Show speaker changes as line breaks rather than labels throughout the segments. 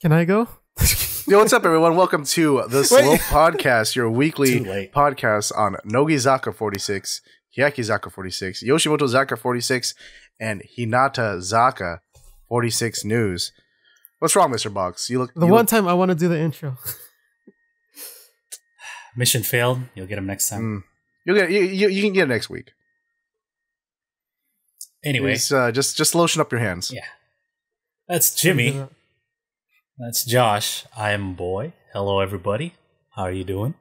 Can I go?
Yo, what's up, everyone? Welcome to the Slow Podcast, your weekly podcast on Nogizaka 46, Keyakitte 46, Yoshimoto Zaka 46, and Hinata Zaka 46 News. What's wrong, Mr. Box?
One time I want to do the intro.
Mission failed. You'll get him next time.
You can get it next week.
Anyway,
just lotion up your hands.
Yeah, that's Jimmy. That's Josh. I am Boy. Hello, everybody. How are you doing?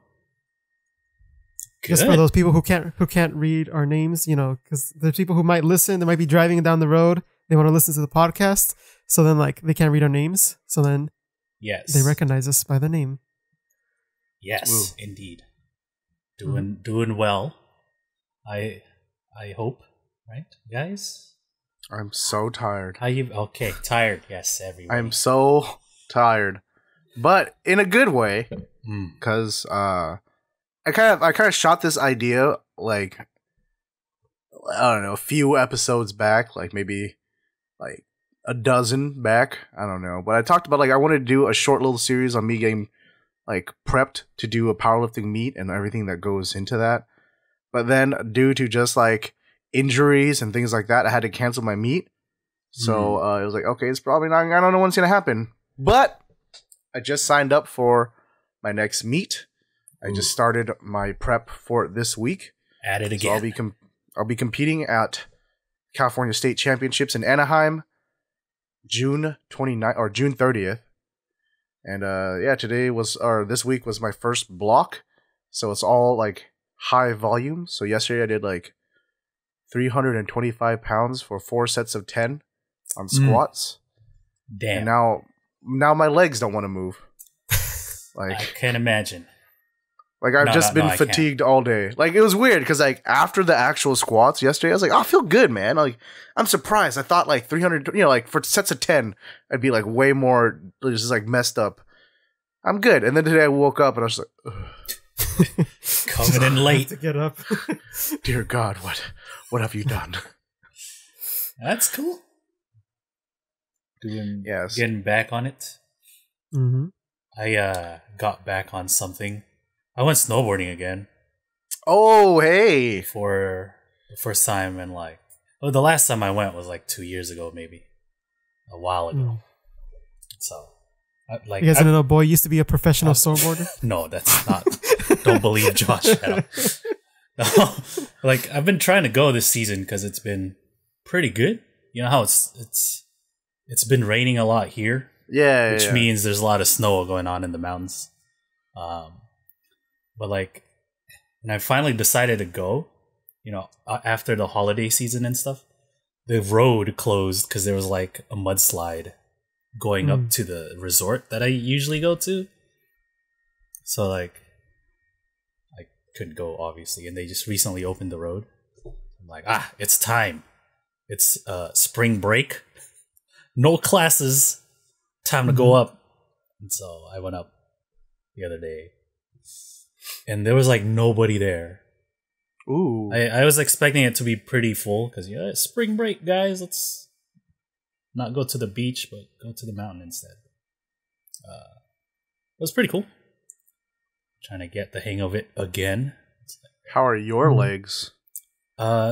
Good.
Just for those people who can't read our names, you know, because there's people who might listen. They might be driving down the road. They want to listen to the podcast, so then like they can't read our names. So then,
yes,
they recognize us by the name.
Yes, indeed. Doing well. I hope, right, guys?
I'm so tired.
How you? Okay, tired. Yes, everyone.
I'm so tired, but in a good way, because I kind of shot this idea like, I don't know, a few episodes back, like maybe like a dozen back. I don't know, but I talked about like I wanted to do a short little series on me getting like prepped to do a powerlifting meet and everything that goes into that. But then due to just like injuries and things like that, I had to cancel my meet. So it was like, okay, it's probably not, I don't know when it's going to happen. But I just signed up for my next meet. I just started my prep for it this week.
At it again.
So I'll be competing at California State Championships in Anaheim, June 29th or June 30th. And this week was my first block. So it's all like high volume. So yesterday I did like 325 pounds for 4 sets of 10 on squats.
Damn.
And now my legs don't want to move. Like
I can't imagine.
Like I've just been fatigued all day. Like it was weird because like after the actual squats yesterday, I was like, oh, I feel good, man. Like I'm surprised. I thought like 300, you know, like for sets of 10, I'd be like way more just like messed up. I'm good. And then today I woke up and I was like, ugh.
Coming in late
to get up.
Dear God, what have you done?
That's cool. Getting back on it.
Mm-hmm.
I got back on something. I went snowboarding again.
Oh, hey!
For the first time in like... Well, the last time I went was like 2 years ago, maybe. A while ago. So, like...
You guys know Boy used to be a professional snowboarder?
No, that's not... Don't believe Josh at all. No, like, I've been trying to go this season because it's been pretty good. You know how it's been raining a lot here?
Yeah,
which means there's a lot of snow going on in the mountains. But like, and I finally decided to go, you know, after the holiday season and stuff. The road closed because there was like a mudslide going up to the resort that I usually go to. So like, I couldn't go obviously, and they just recently opened the road. I'm like, it's time. It's spring break, no classes, time to go up. And so I went up the other day. And there was like nobody there.
Ooh.
I was expecting it to be pretty full because it's spring break, guys. Let's not go to the beach, but go to the mountain instead. It was pretty cool. Trying to get the hang of it again.
How are your legs?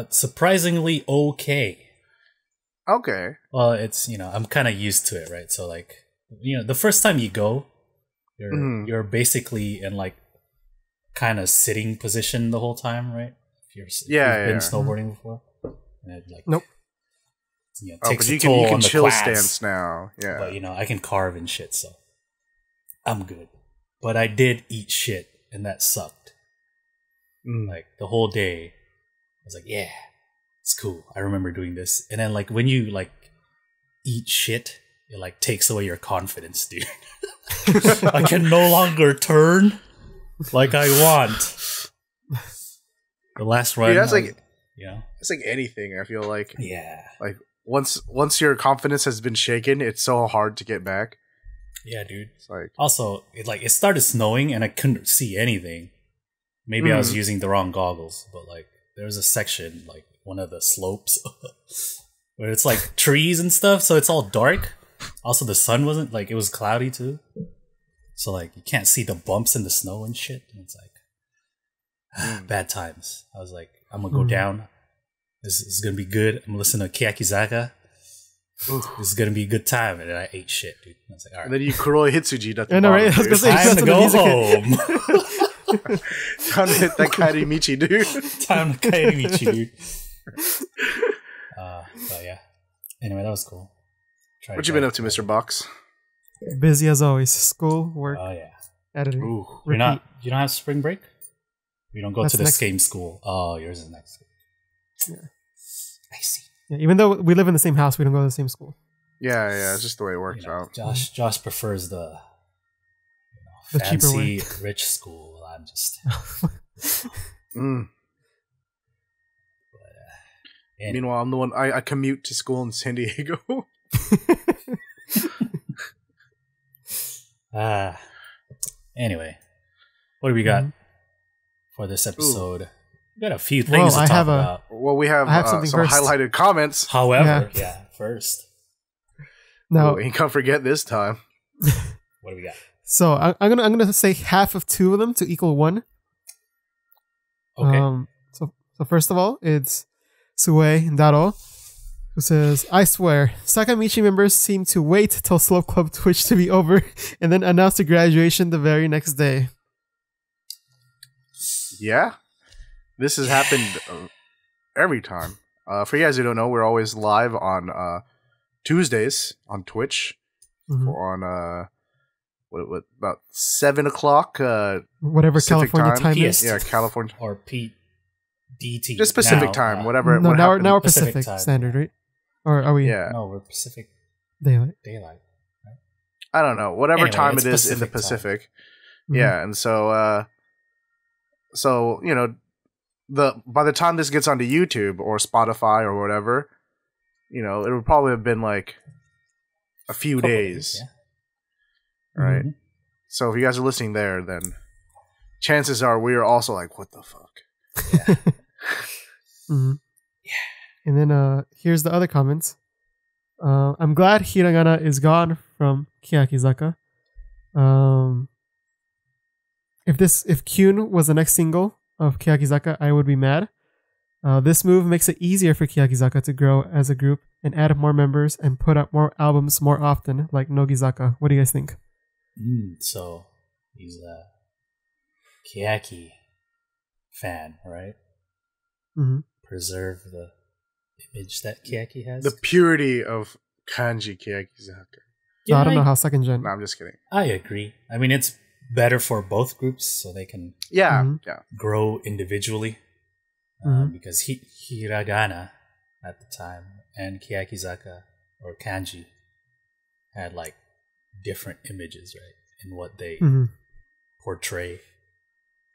Surprisingly okay.
Okay.
Well, it's, you know, I'm kind of used to it, right? So like, you know, the first time you go, you're basically in like kind of sitting position the whole time, right? If you've been snowboarding before. And it, like,
nope.
You know, takes
but
a toll
you can
on the
chill
quads.
stance now. Yeah.
But you know, I can carve and shit, so I'm good. But I did eat shit, and that sucked. Like the whole day, I was like, yeah, it's cool. I remember doing this. And then like when you like eat shit, it like takes away your confidence, dude. I can no longer turn like I want. The last run,
that's like,
you know,
it's like anything. I feel like,
yeah,
like once your confidence has been shaken, it's so hard to get back.
Yeah, dude.
It's like
also, it started snowing and I couldn't see anything. Maybe I was using the wrong goggles, but like there was a section, like one of the slopes, where it's like trees and stuff, so it's all dark. Also, the sun wasn't like, it was cloudy too. So like you can't see the bumps in the snow and shit. And it's like bad times. I was like, I'm gonna go down. This is gonna be good. I'm gonna listen to Keyakitte. This is gonna be a good time. And then I ate shit, dude. I was like, all right.
And then you Kuroi Hitsuji.
I know, right? I was gonna say,
Time to go home.
Time to hit that Kairi Michi, dude.
Time to Kairi Michi, dude. But yeah. Anyway, that was cool.
What you been up to, Mr. Box?
Busy as always. School, work,
Oh yeah.
editing.
Ooh,
repeat.
you don't have spring break? You don't go
That's
to the
next-
same school. Oh, yours is next week.
Yeah.
I see.
Yeah, even though we live in the same house, we don't go to the same school.
Yeah, it's just the way it works out.
Josh prefers the
The cheaper
fancy
way.
rich school. I'm just
Mm.
and
Meanwhile, I'm the one, I commute to school in San Diego.
anyway, what do we got for this episode? We got a few things
Well,
to talk about.
Well, we have,
I have something
some
first.
highlighted comments.
However, first,
Now,
We can't forget this time.
what do we got?
so I'm gonna say half of two of them to equal one.
Okay.
So first of all, it's Sue Daro, who says, "I swear, Sakamichi members seem to wait till Slope Club Twitch to be over and then announce the graduation the very next day."
Yeah. This has happened every time. For you guys who don't know, we're always live on Tuesdays on Twitch.
Mhm.
On what about 7 o'clock
Whatever
Pacific
California time
PS.
is.
Yeah, California.
Or PDT.
Just Pacific
Now,
time, whatever.
No,
what
now we're
happened.
Pacific
Pacific
time.
Standard, right? Or are we
Yeah.
No, we're Pacific
daylight?
Daylight.
I don't know. Whatever
Anyway,
time
it's
it is in the
Pacific time.
Pacific.
Mhm.
Yeah, and so you know, by the time this gets onto YouTube or Spotify or whatever, you know, it would probably have been like a few
Couple
days,
yeah.
right?
Mhm.
So if you guys are listening there, then chances are we are also like, what the fuck?
Mhm. And then here's the other comments. I'm glad Hiragana is gone from Keyakizaka. If Kyun was the next single of Keyakizaka, I would be mad. This move makes it easier for Keyakizaka to grow as a group and add more members and put out more albums more often, like Nogizaka. What do you guys think?
So he's a Keyaki fan, right?
Mm-hmm.
Preserve the image that Keyaki has.
The purity of kanji Keyakizaka.
So I don't know how second gen.
No, I'm just kidding.
I agree. I mean, it's better for both groups so they can
Yeah,
Mhm.
yeah.
grow individually.
Mhm.
Because Hiragana at the time and Keyakizaka or kanji had like different images, right? In what they
Mhm.
portray.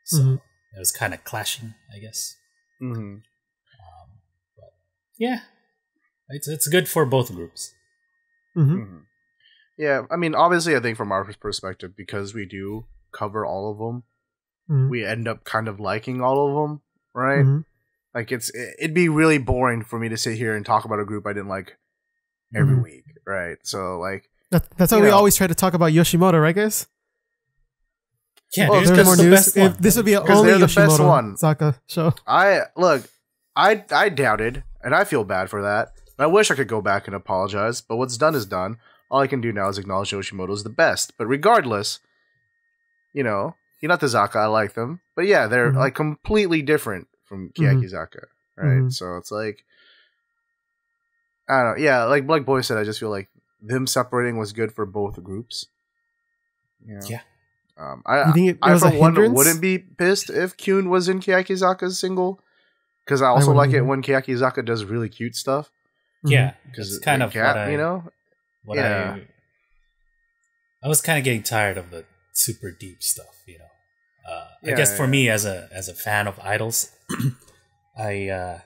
So
Mhm.
it was kind of clashing, I guess.
hmm
But yeah, it's good for both groups.
Mm-hmm.
hmm Yeah, I mean, obviously, I think from our perspective, because we do cover all of them,
Mhm.
we end up kind of liking all of them, right?
Mhm.
Like it'd be really boring for me to sit here and talk about a group I didn't like every
Mhm.
week, right? So like,
That's why
You
we
know.
always try to talk about Yoshimoto, right, guys?
Yeah,
Well,
dude,
There's
that's
more
the
news.
best one.
This would be the
'Cause
only
they're the best
Yoshimoto
one.
Zaka show.
I doubted, and I feel bad for that. I wish I could go back and apologize, but what's done is done. All I can do now is acknowledge Yoshimoto is the best. But regardless, you know, Hinata Zaka, I like them, but yeah, they're
Mhm.
like completely different from Keyakizaka, right?
Mhm.
So it's like, I don't know. Yeah, like Black Boy said, I just feel like them separating was good for both groups. You know?
Yeah.
You think it
I
was
for
a
one
hindrance?
wouldn't be pissed if Kyun was in Keyakizaka's single, because I also
wouldn't
like it
either.
when Keyakizaka does really cute stuff.
Yeah,
Because
it's kind of what I,
you know,
what
yeah.
I was kind of getting tired of the super deep stuff, you know. I
Yeah,
guess for
yeah.
me as a fan of idols, I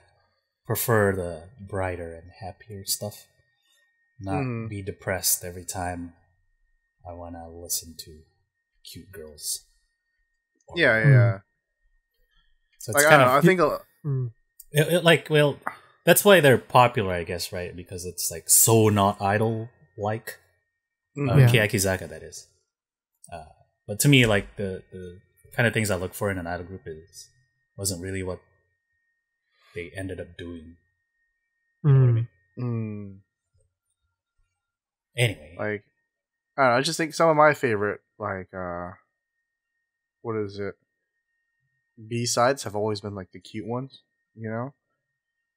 prefer the brighter and happier stuff. Not
Mhm.
be depressed every time I want to listen to cute girls.
yeah.
So it's
Like I
kind
don't know. I
of
think
well, that's why they're popular, I guess, right? Because it's like so not idol like. Keyakizaka, that is. But to me, like the kind of things I look for in an idol group wasn't really what they ended up doing. You know what I mean? Anyway,
like I don't know, I just think some of my favorite like what is it? B-sides have always been like the cute ones, you know?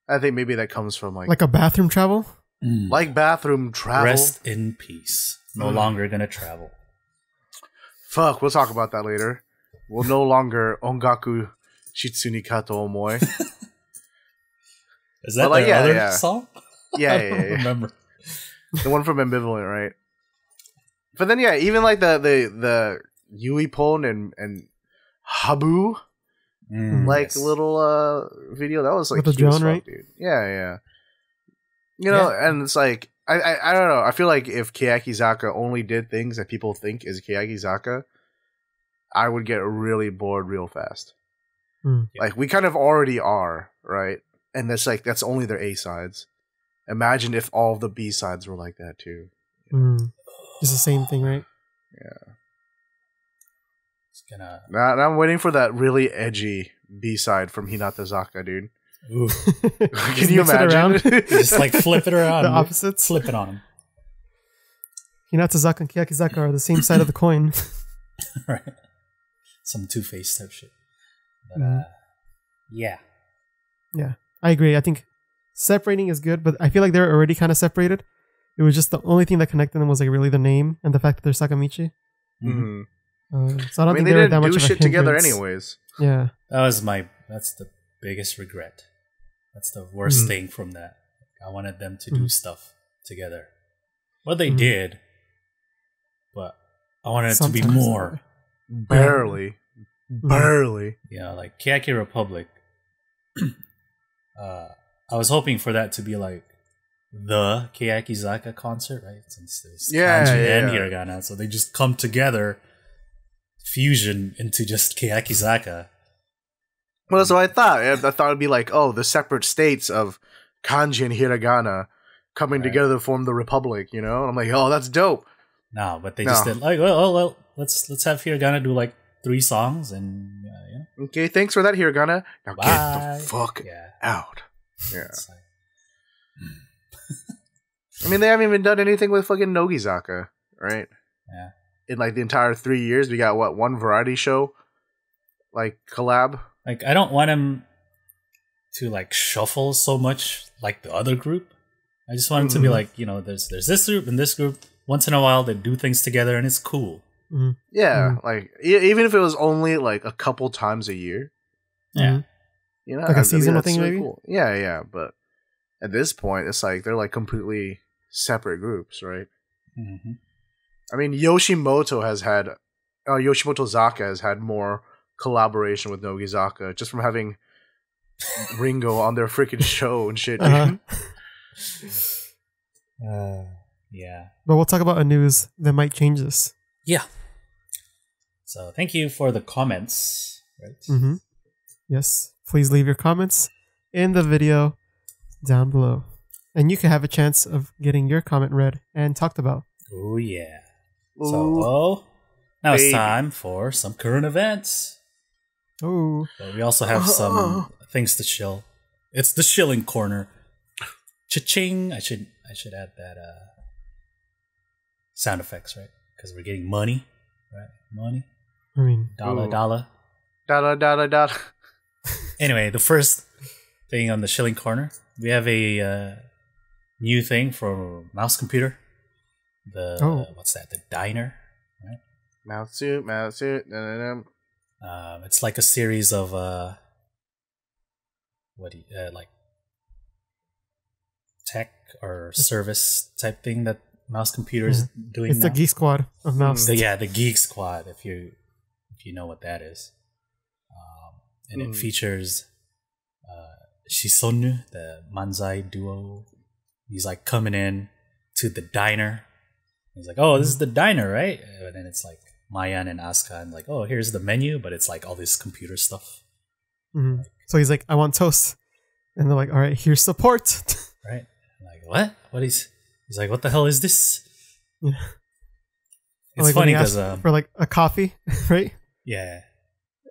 I think maybe that comes from like
a bathroom travel?
Like bathroom travel.
Rest in peace. No longer gonna travel.
Fuck, we'll talk about that later. We'll no longer ongaku shitsuni kato omoi.
Is that their other song?
Yeah,
I don't remember.
The one from Ambivalent, right? But then even like the Yuipon and Habu little video that was like
with the drone, right?
Dude. Yeah. You know, and it's like I don't know. I feel like if Keyakizaka only did things that people think is Keyakizaka, I would get really bored real fast. Like we kind of already are, right? And that's only their A sides. Imagine if all of the B sides were like that too.
It's the same thing, right?
Yeah.
Gonna...
Now I'm waiting for that really edgy B side from Hinatazaka, dude.
Ooh.
Can you imagine?
Just like flip it around.
The opposites.
Flip it on him.
Hinatazaka and Keyakizaka are the same side of the coin.
Right. Some Two-Face type shit. But yeah.
Yeah. I agree. I think separating is good, but I feel like they're already kind of separated. It was just the only thing that connected them was like really the name and the fact that they're Sakamichi. So I don't think
they
were that
didn't
much
do
of a
shit together
hindrance.
anyways.
Yeah.
That's the biggest regret. That's the worst thing from that. I wanted them to do stuff together. Well, they did, but I wanted it to be more.
Barely.
You know, like Keyaki Republic. I was hoping for that to be like the Keyakizaka concert, right? Since there's kanji and hiragana, so they just come together, fusion into just Keyakizaka.
Well, that's what I thought. I thought it'd be like, the separate states of kanji and hiragana coming together to form the republic, you know? And I'm like, that's dope.
No, but they just did like, well, let's have hiragana do like 3 songs and
Okay, thanks for that, hiragana. Now
Bye.
get the fuck out. Yeah.
Like,
I mean, they haven't even done anything with fucking Nogizaka, right?
Yeah.
In like the entire 3 years, we got one variety show, like collab.
Like, I don't want him to like shuffle so much like the other group. I just want him to be like, there's this group and this group. Once in a while, they do things together and it's cool.
Yeah, like even if it was only like a couple times a year.
Yeah.
Like a seasonal thing, maybe?
Cool. Yeah, but at this point, it's like they're like completely separate groups, right? I mean, Yoshimoto Zaka has had more collaboration with Nogizaka just from having Ringo on their freaking show and shit.
Yeah.
But we'll talk about a news that might change this.
Yeah. So thank you for the comments. Right?
Yes. Please leave your comments in the video down below. And you can have a chance of getting your comment read and talked about.
Oh, yeah. So now it's time for some current events.
Oh.
But we also have some things to chill. It's the Shilling Corner. Cha-ching. I should add that sound effects, right? Because we're getting money, right? Money.
I mean,
dollar. Anyway, the first thing on the Shilling Corner, we have a new thing for Mouse Computer. What's that? The Diner, right?
Mouse suit.
It's like a series of like tech or service type thing that Mouse Computer is doing.
It's
now.
the Geek Squad of Mouse.
The Geek Squad, if you know what that is. And it features Shisonu, the Manzai duo. He's like coming in to the diner. He's like, "Oh, this is the diner, right?" And then it's like Mayan and Asuka, and like, "Oh, here's the menu," but it's like all this computer stuff. Like,
so he's like, "I want toast," and they're like, "All right, here's support."
Right? I'm like, what? He's like, "What the hell is this?"
Yeah.
It's
like when
funny
he asks
because
for like a coffee, right?
yeah,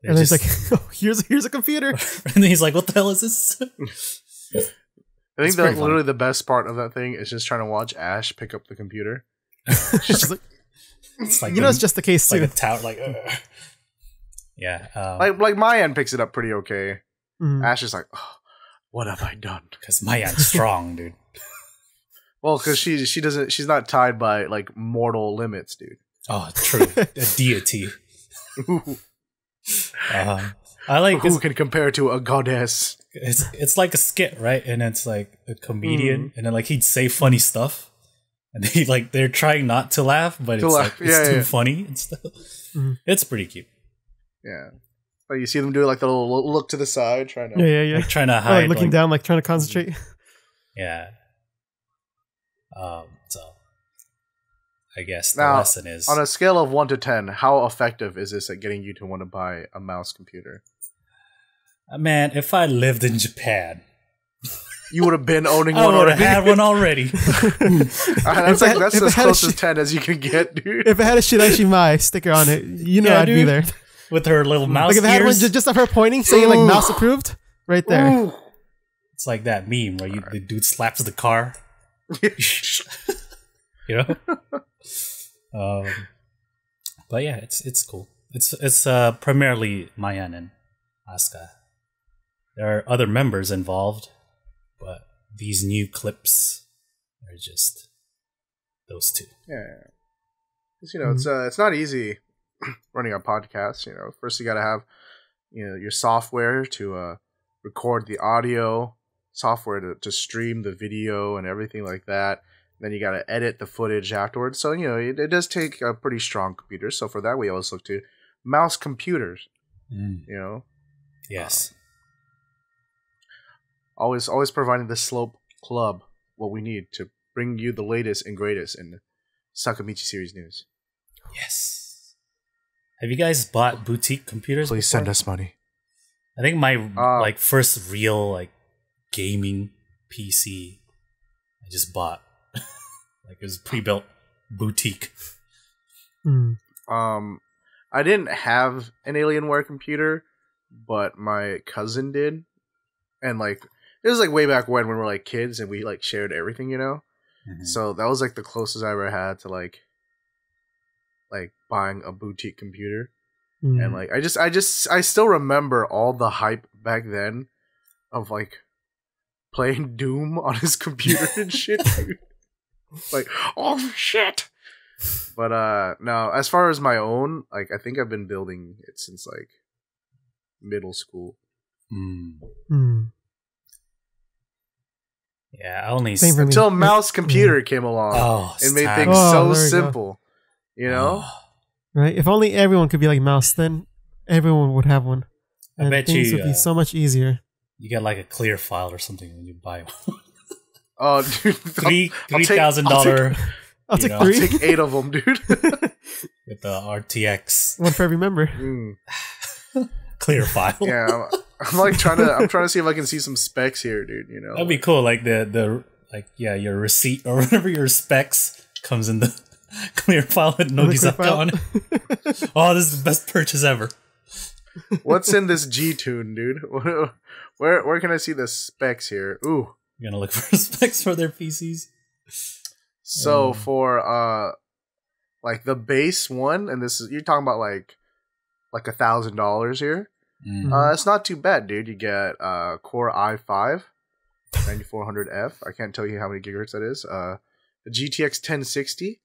And then it's like, oh, here's a computer.
and then he's like, "What the hell is this?"
I think
It's pretty
that literally the best part of that thing is just trying to watch Ash pick up the computer.
She's like,
It's like
it's just the case
like
too.
a tower, like yeah,
Like my end picks it up pretty okay.
Mhm.
Ash is like, oh, what have I done?
because my aunt's strong, dude.
Well, because she's not tied by like mortal limits, dude.
Oh, true, a deity. I like
Who can compare to a goddess?
it's like a skit, right? And it's like a comedian, and then like he'd say funny stuff, and they're trying not to laugh, but it's like it's too funny and stuff. It's pretty cute.
Yeah, like you see them do like the little look to the side, trying to
Yeah.
Like trying to
Or,
hide,
like looking down, like trying to concentrate.
Yeah. So I guess the
Now,
lesson is
on a scale of 1 to 10, how effective is this at getting you to want to buy a mouse computer?
man, if I lived in Japan,
You would have been owning
I
one
would have
already.
had one already.
That's as close as 10 as you can get, dude.
If it had a Shinuchi Mai sticker on it,
Yeah,
I'd be
dude.
there.
With her little mouse
Like if it had one
ears.
just of her pointing, saying like mouse approved, right there.
Ooh.
It's like that meme where the dude slaps the car. You know? But yeah, it's cool. It's primarily Mayan and Asuka. There are other members involved, but these new clips are just those two.
Yeah. 'Cause, it's not easy running a podcast. First you got to have your software to record the audio, software to stream the video and everything like that. Then you got to edit the footage afterwards. So it does take a pretty strong computer. So for that we always look to mouse computers.
Yes.
Always providing the Slope Club what we need to bring you the latest and greatest in Sakamichi series news.
Yes. Have you guys bought boutique computers?
Please
before?
send us money.
I think my first real gaming PC I just bought. It was pre-built boutique.
I didn't have an Alienware computer, but my cousin did, and it was way back when we were kids and we shared everything,
Mm-hmm.
So that was the closest I ever had to buying a boutique computer. And I still remember all the hype back then of playing Doom on his computer and shit, dude. Oh shit. But no, as far as my own, I think I've been building it since middle school.
Yeah, I only
Same for me.
Until mouse computer came along.
Oh,
and made
stop.
things
Oh,
so
there you go.
simple.
Right? If only everyone could be like mouse, then everyone would have one.
I
And
bet
things
you
would be so much easier.
you get a clear file or something when you buy one.
Oh, dude.
$3,000
I'll take
I'll
3.
take 8 of them, dude.
with the RTX
One for every member.
clear file.
Yeah, I'm trying to see if I can see some specs here, dude.
That'd be cool. Your receipt or whatever your specs comes in the clear file with Nogizaka on it. Oh, this is the best purchase ever.
What's in this G-Tune, dude? Where can I see the specs here? Ooh.
You're gonna look for specs for their PCs.
So for the base one, and this is you're talking about $1,000 here. It's not too bad, dude. You get Core i5 9400F. I can't tell you how many gigahertz that is. The GTX 1060.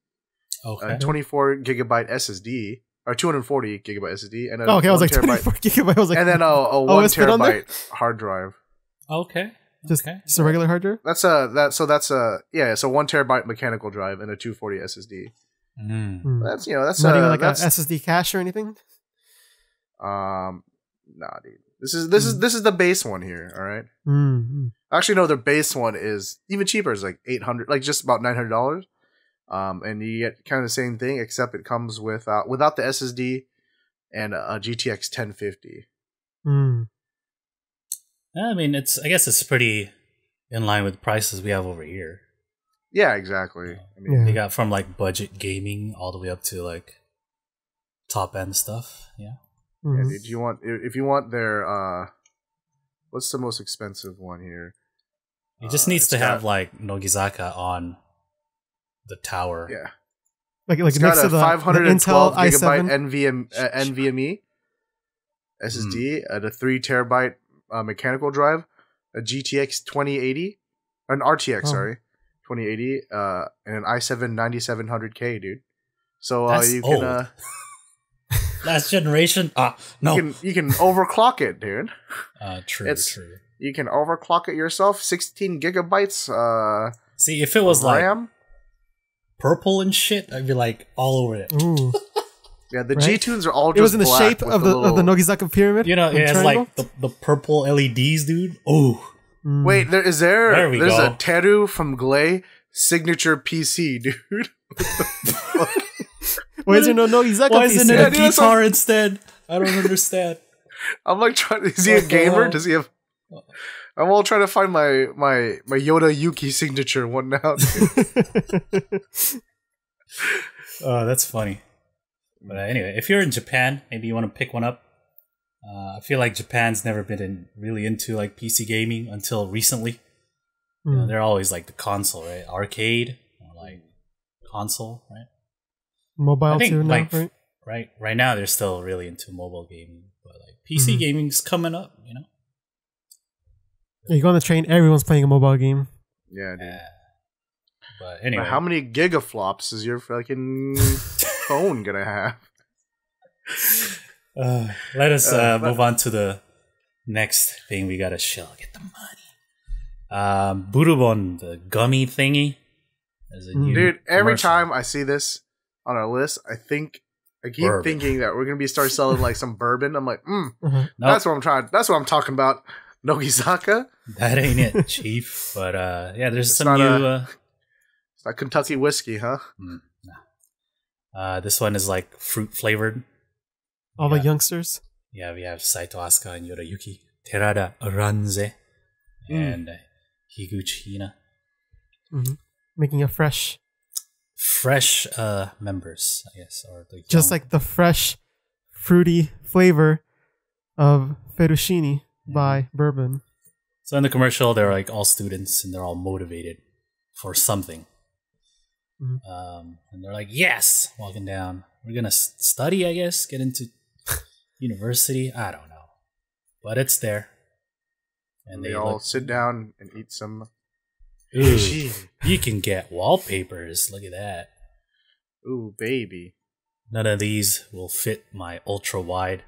Okay.
24 gigabyte SSD or 240 gigabyte SSD, and
I was like 24 gigabyte. I was like,
and then a 1
it's fit on there?
terabyte hard drive.
Okay.
Just a regular hard drive?
That's a 1 terabyte mechanical drive and a 240 SSD. That's that's
not even like a SSD cache or anything.
Nah, dude. This is the base one here. All right. Actually, no, the base one is even cheaper. It's $800, just about $900. And you get kind of the same thing, except it comes without the SSD and a GTX 1050.
I mean, I guess it's pretty in line with prices we have over here.
Yeah, exactly. I mean,
They got from like budget gaming all the way up to like top end stuff. Yeah.
yeah, dude, if you want their what's the most expensive one here?
It just needs to have like Nogizaka on the tower.
Yeah.
Like
It's
next
got
to
a
the
512
Intel
gigabyte
i7
NVMe SSD, a 3 terabyte mechanical drive, a GTX 2080, an RTX, sorry, 2080, and an i7 9700K, dude. So
That's
you
old.
can
Last generation. No.
you can overclock it, dude.
True.
You can overclock it yourself. 16 gigabytes.
See, if it was like
RAM.
purple and shit, I'd be like all over it.
Ooh.
Yeah, the
Right?
G-Tunes are all just
It was in the
black
shape
with
of the Nogizaka pyramid.
You know,
the
it has
triangle.
like the purple LEDs, dude. Oh,
Wait, there's
There we go.
a Teru from Glay signature PC, dude.
Why is there no Nogizaka
why isn't
PC?
it
Yeah,
a
dude, that's
guitar instead? I don't understand.
I'm like trying. Is he a
What the
gamer?
hell?
Does he have? I'm all trying to find my Yoda Yuki signature one now. Dude.
Oh, that's funny. But anyway, if you're in Japan, maybe you want to pick one up. I feel like Japan's never been really into like PC gaming until recently. You know, they're always like the console, right? Arcade, or like console, right?
Mobile
I think,
too now,
like,
right?
Right now, they're still really into mobile gaming, but like PC gaming's coming up, you know.
Yeah, you go on the train, everyone's playing a mobile game.
Yeah, dude.
But anyway,
How many gigaflops is your fucking phone gonna have?
let us move on to the next thing we gotta show. Get the money. Bourbon, the gummy thingy. There's a new
Dude, every
commercial.
time I see this on our list, I keep
Bourbon.
thinking that we're gonna be start selling like some bourbon. I'm like,
Nope,
that's what I'm trying. That's what I'm talking about. Nogizaka.
that ain't it, Chief. But yeah, there's some
not
new.
It's like Kentucky whiskey, huh?
This one is like fruit flavored.
All the youngsters.
Yeah, we have Saito Asuka and Yorayuki, Terada Aranze, and Higuchi Hina.
Making a fresh
members, I guess, or the
just like the fresh, fruity flavor of Fettuccine by Bourbon.
So in the commercial, they're like all students and they're all motivated for something. And they're like, yes, walking down. We're going to study, I guess, get into university. I don't know. But it's there. And
They all sit down and eat some.
Ooh, you can get wallpapers. Look at that.
Ooh, baby.
None of these will fit my ultra wide.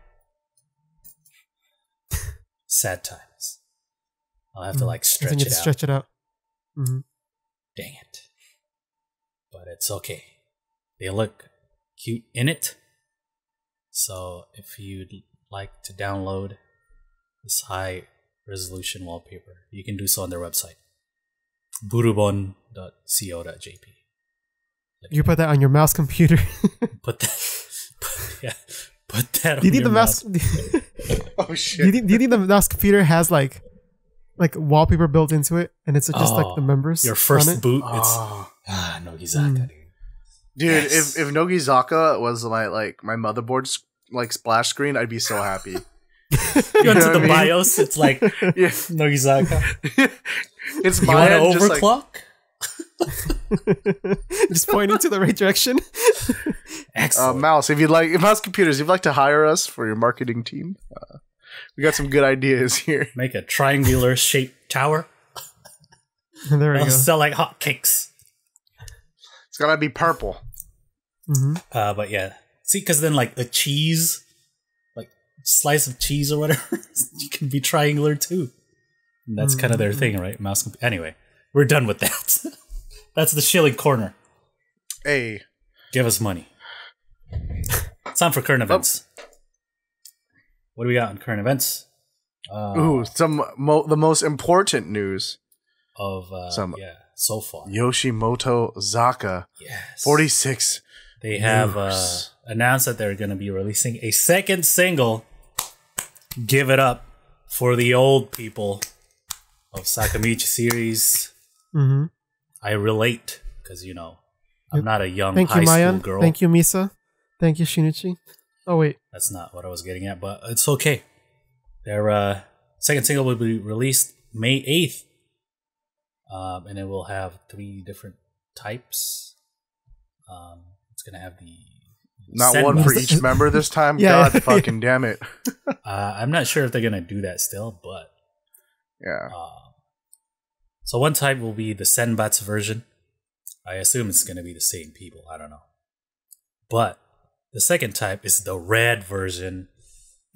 Sad times. I'll have to like
I
stretch
think you
it
have to
out.
stretch it out.
Dang it. But it's okay. They look cute in it. So if you'd like to download this high resolution wallpaper, you can do so on their website. Bourbon.co.jp.
You put that on your mouse computer.
Put that on
Do you think
your
the mouse?
Oh shit!
Do you think the mouse computer has like wallpaper built into it, and it's just like the members?
Your
on
first
it?
boot, it's Nogizaka, dude.
Dude,
Yes.
if Nogizaka was my motherboard's like splash screen, I'd be so happy.
You go
know
to
what
the
I mean?
BIOS, it's like
Yeah.
Nogizaka.
It's
You
my
want to
end, just, like,
overclock?
Just pointing to the right direction.
Excellent.
mouse. If mouse computers, if you'd like to hire us for your marketing team, we got some good ideas here.
Make a triangular shaped tower.
There we
They'll
go.
sell like hotcakes.
It's gotta be purple.
But yeah, see, because then like the cheese, like slice of cheese or whatever, you can be triangular too. And that's kind of their thing, right? Anyway, we're done with that. That's the Shilling Corner.
Hey,
Give us money. It's time for current events. What do we got on current events?
ooh, the most important news.
Of so far.
Yoshimoto Zaka,
Yes.
46.
They have
News.
announced that they're going to be releasing a second single. Give it up for the old people of Sakamichi series. I relate because I'm not a young
Thank
high
you,
school
Mayan.
girl.
Thank you, Misa. Thank you, Shinichi. Oh wait,
That's not what I was getting at, but it's okay. Their second single will be released May 8th. And it will have 3 different types. It's gonna have the
Not one for each member this time.
Yeah.
God fucking damn it.
I'm not sure if they're gonna do that still, but
Yeah.
so one type will be the Senbatsu version. I assume it's gonna be the same people. I don't know, but the second type is the red version.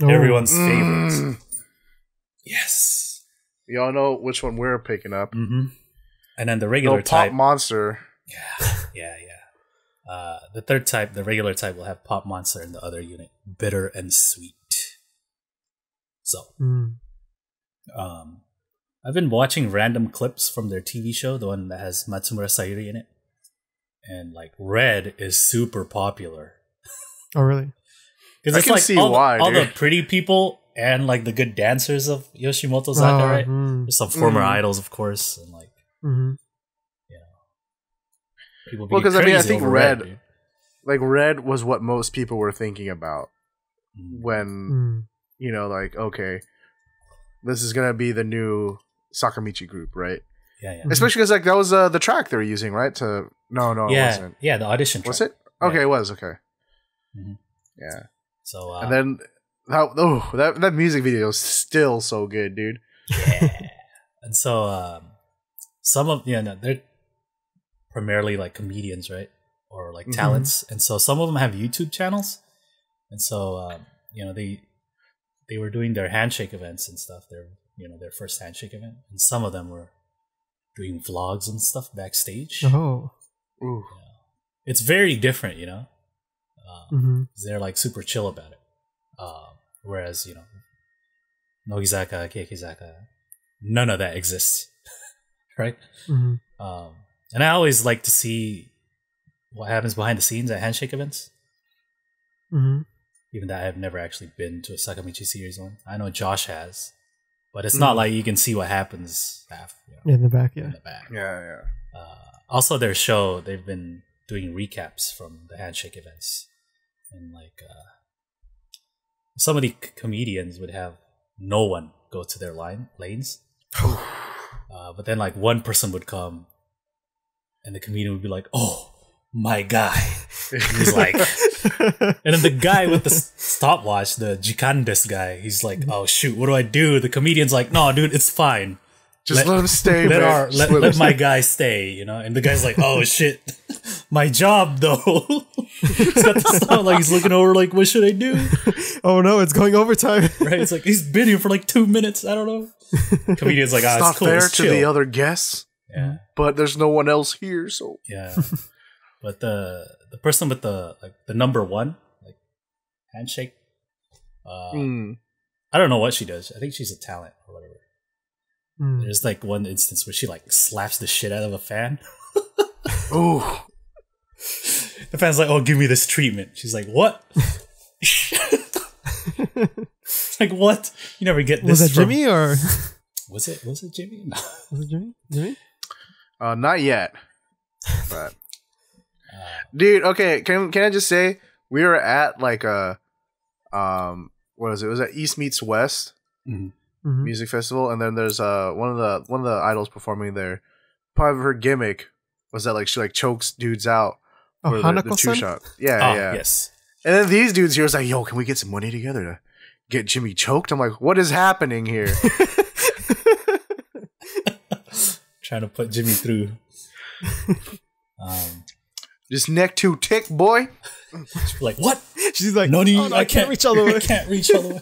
Oh.
Everyone's favorite. Yes.
Y'all know which one we're picking up.
Mm-hmm. And then the regular
Pop
type.
Monster.
Yeah. The third type, the regular type, will have Pop Monster in the other unit. Bitter and sweet. So, I've been watching random clips from their TV show, the one that has Matsumura Sayuri in it. And like, red is super popular.
Oh really?
Because it's
I can
like
see
all,
why,
all the
dude.
pretty people and like the good dancers of Yoshimoto Zaka, right? There's some former idols, of course, and like, people being
Because I
crazy
think
over
red,
dude.
like red was what most people were thinking about when like, okay, this is gonna be the new Sakamichi group, right?
Yeah.
Especially because like that was the track they were using, right? To no, it wasn't.
Yeah, the audition track.
Was it? Okay,
Yeah.
it was okay.
Mhm.
Yeah.
So
And then that music video is still so good, dude.
yeah. And so some of they're primarily like comedians, right? Or like talents. And so some of them have YouTube channels. And so they were doing their handshake events and stuff. Their first handshake event. And some of them were doing vlogs and stuff backstage.
Oh.
Ooh.
It's very different, they're like super chill about it. Whereas, Nogizaka, Keyakitte, none of that exists. Right? And I always like to see what happens behind the scenes at handshake events. Even though I've never actually been to a Sakamichi series one. I know Josh has. But it's not like you can see what happens
In the back,
in the back.
Yeah.
Also, their show, they've been doing recaps from the handshake events. And like, some of the comedians would have no one go to their lanes. But then like one person would come and the comedian would be like, oh, my guy. And he's like, and then the guy with the stopwatch, the Jikandes guy, he's like, oh shoot, what do I do? The comedian's like, no, dude, it's fine.
Just let him stay, man.
Let my guy stay, And the guy's like, oh shit, my job though. He's got the stop, like he's looking over, like, what should I do?
Oh no, it's going overtime.
Right? It's like he's been here for like 2 minutes. I don't know. Comedian's like,
it's not
it's cool.
fair
It's
to
chill.
the other guests.
Yeah,
But there's no one else here, so
yeah. But the person with the number one handshake, I don't know what she does. I think she's a talent or whatever. There's like one instance where she like slaps the shit out of a fan.
Ooh.
The fan's like, "Oh, give me this treatment." She's like, "What?" It's like, what? You never get this.
Was that
from...
Jimmy or
Was it Jimmy? No.
was it Jimmy? Jimmy?
Not yet. But dude, okay, can I just say we were at like a what is it? It was at East Meets West music festival, and then there's one of the idols performing there. Part of her gimmick was that like she like chokes dudes out for the two shot. Yeah.
Yes.
And then these dudes here was like, yo, can we get some money together to get Jimmy choked? I'm like, what is happening here?
Trying to put Jimmy through.
Just neck to tick, boy.
Like, what?
She's like,
No,
oh, no, I can't reach all the way.
I can't reach all the way.